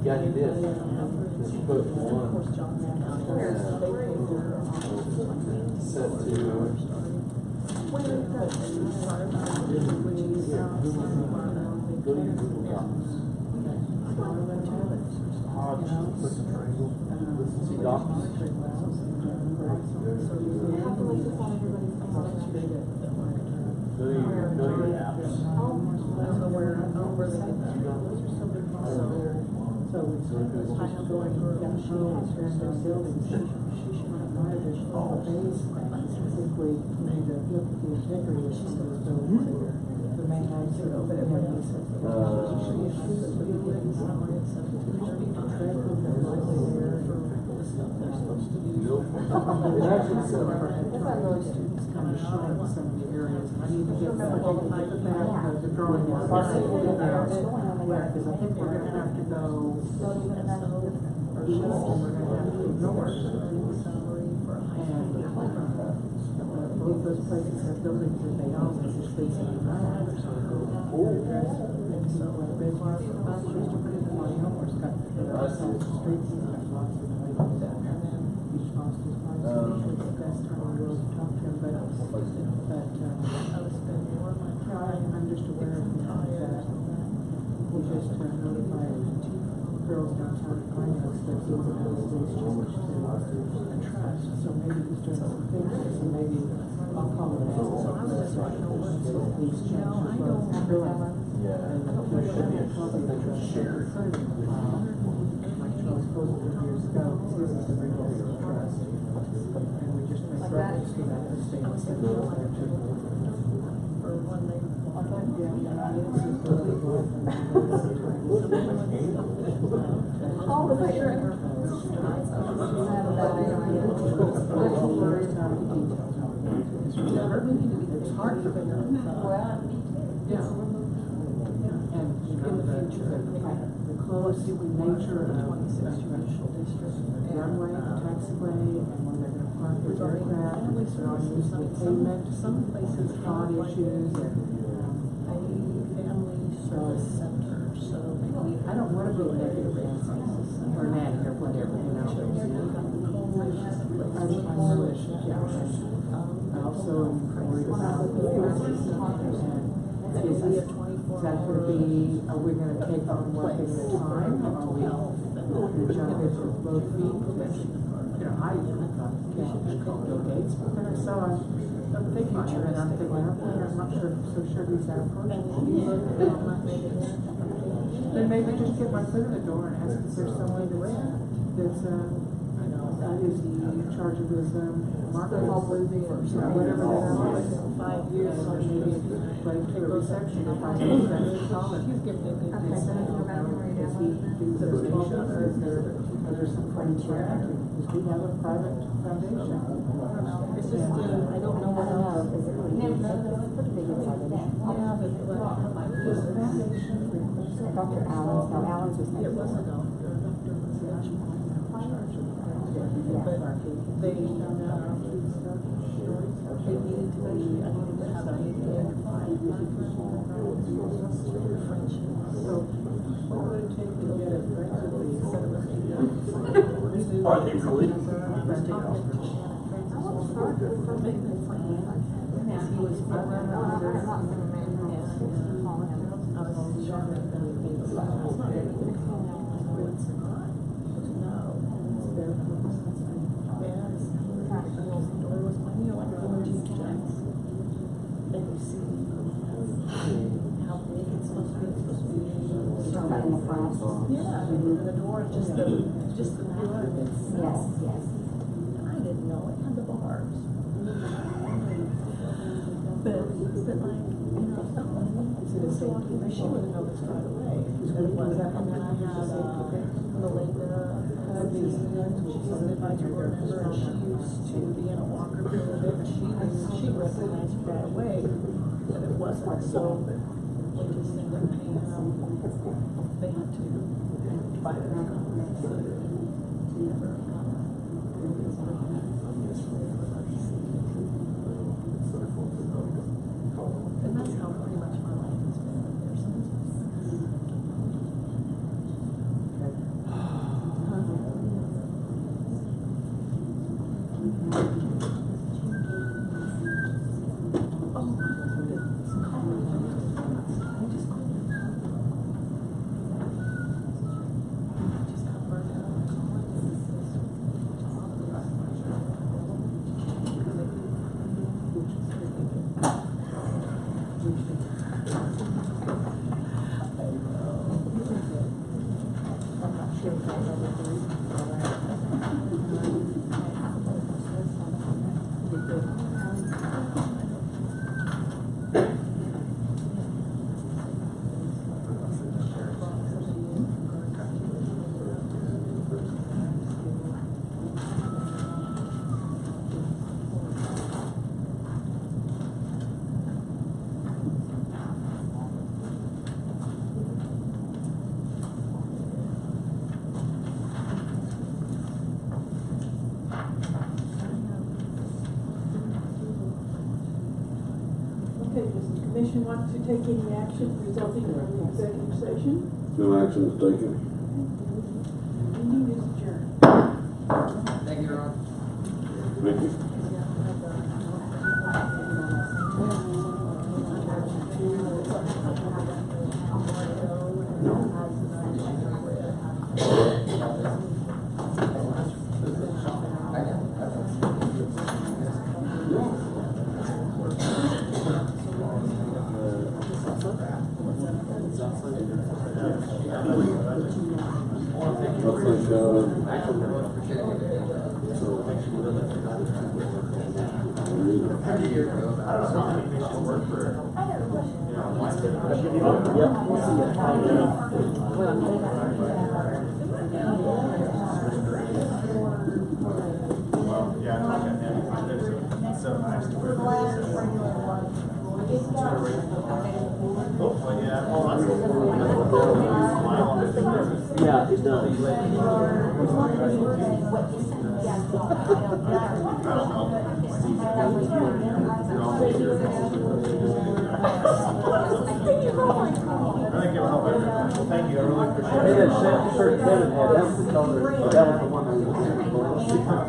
Yeah, he did. She put one. Set to. Go to your Google Docs. Hodge, click the triangle. See docs. Go to your apps. So it's I have going for a show on Fairfield buildings. She should have my additional days. If we made the integrity issues of those buildings here. The main house are open at one piece of the students come to show in some of the areas. I need to get that the growing because I think we're gonna have to go or show, we're gonna have to ignore salary for a high school. Both those places have buildings that they own, this is facing the ground. And so they want to put in the money homework cut. Streets and there's lots of places down there. Each cost is nice. The best time in the world to talk to him, but I was spending more of my time. I'm just aware of the fact that we just notified finance that goes against these churches and a trust, so maybe he's doing some things, so maybe I'll call it out. So I was just like, no, what's these changes? I don't after like, there should be a copy of the trust shared. Like Charles Posner years ago, this is the regular trust. And we just make reference to that as staying the same there too. For one day. All the better. It's hard to figure out. Well, Yeah. And, you know, the close nature of judicial district, runway, taxiway, and when they're gonna park their aircraft, and they're on use of the pavement, some places fraud issues, and a family service center, so I don't wanna be a negative or nanny or whatever, you know. I'm really, yeah. I also am worried about the families and is that gonna be, are we gonna take on one thing at a time? Are we gonna jump into both feet? You know, I can't Bill Gates, but then I saw a picture and I'm thinking, I'm not so sure he's that approachable. Then maybe just get my foot in the door and ask if there's someone that's that is in charge of his market holding or whatever they are, 5 years, or maybe like take a section if I know that it's solid. He's giving a good discount. Is he visitation or is there some criteria? Because we have a private foundation. It's just, I don't know what else. Dr. Allen's, no, Allen's was next. It wasn't a but they found out after we started, they needed to be, I needed to have an ADA applied. So, what would it take to get it practically instead of an ADA? Are they really? He was yeah, the door, just the door of it. Yes, yes. I didn't know it had the bars. But like, you know, something to say, she would have noticed right away. And then I had Melinda Hudson, she's an advisory board member, and she used to be in a Walker building, and she recognized right away that it wasn't so, but we just ended up paying them. They had to buy their comments, so never and that's how pretty much my life has been there since. Okay, does the commission want to take any action resulting from the executive session? No action is taken. Meeting is adjourned. Thank you, everyone. Thank you. No. Yeah, it does. Thank you, I really appreciate it. Kevin had, that was the color, that was the one that was.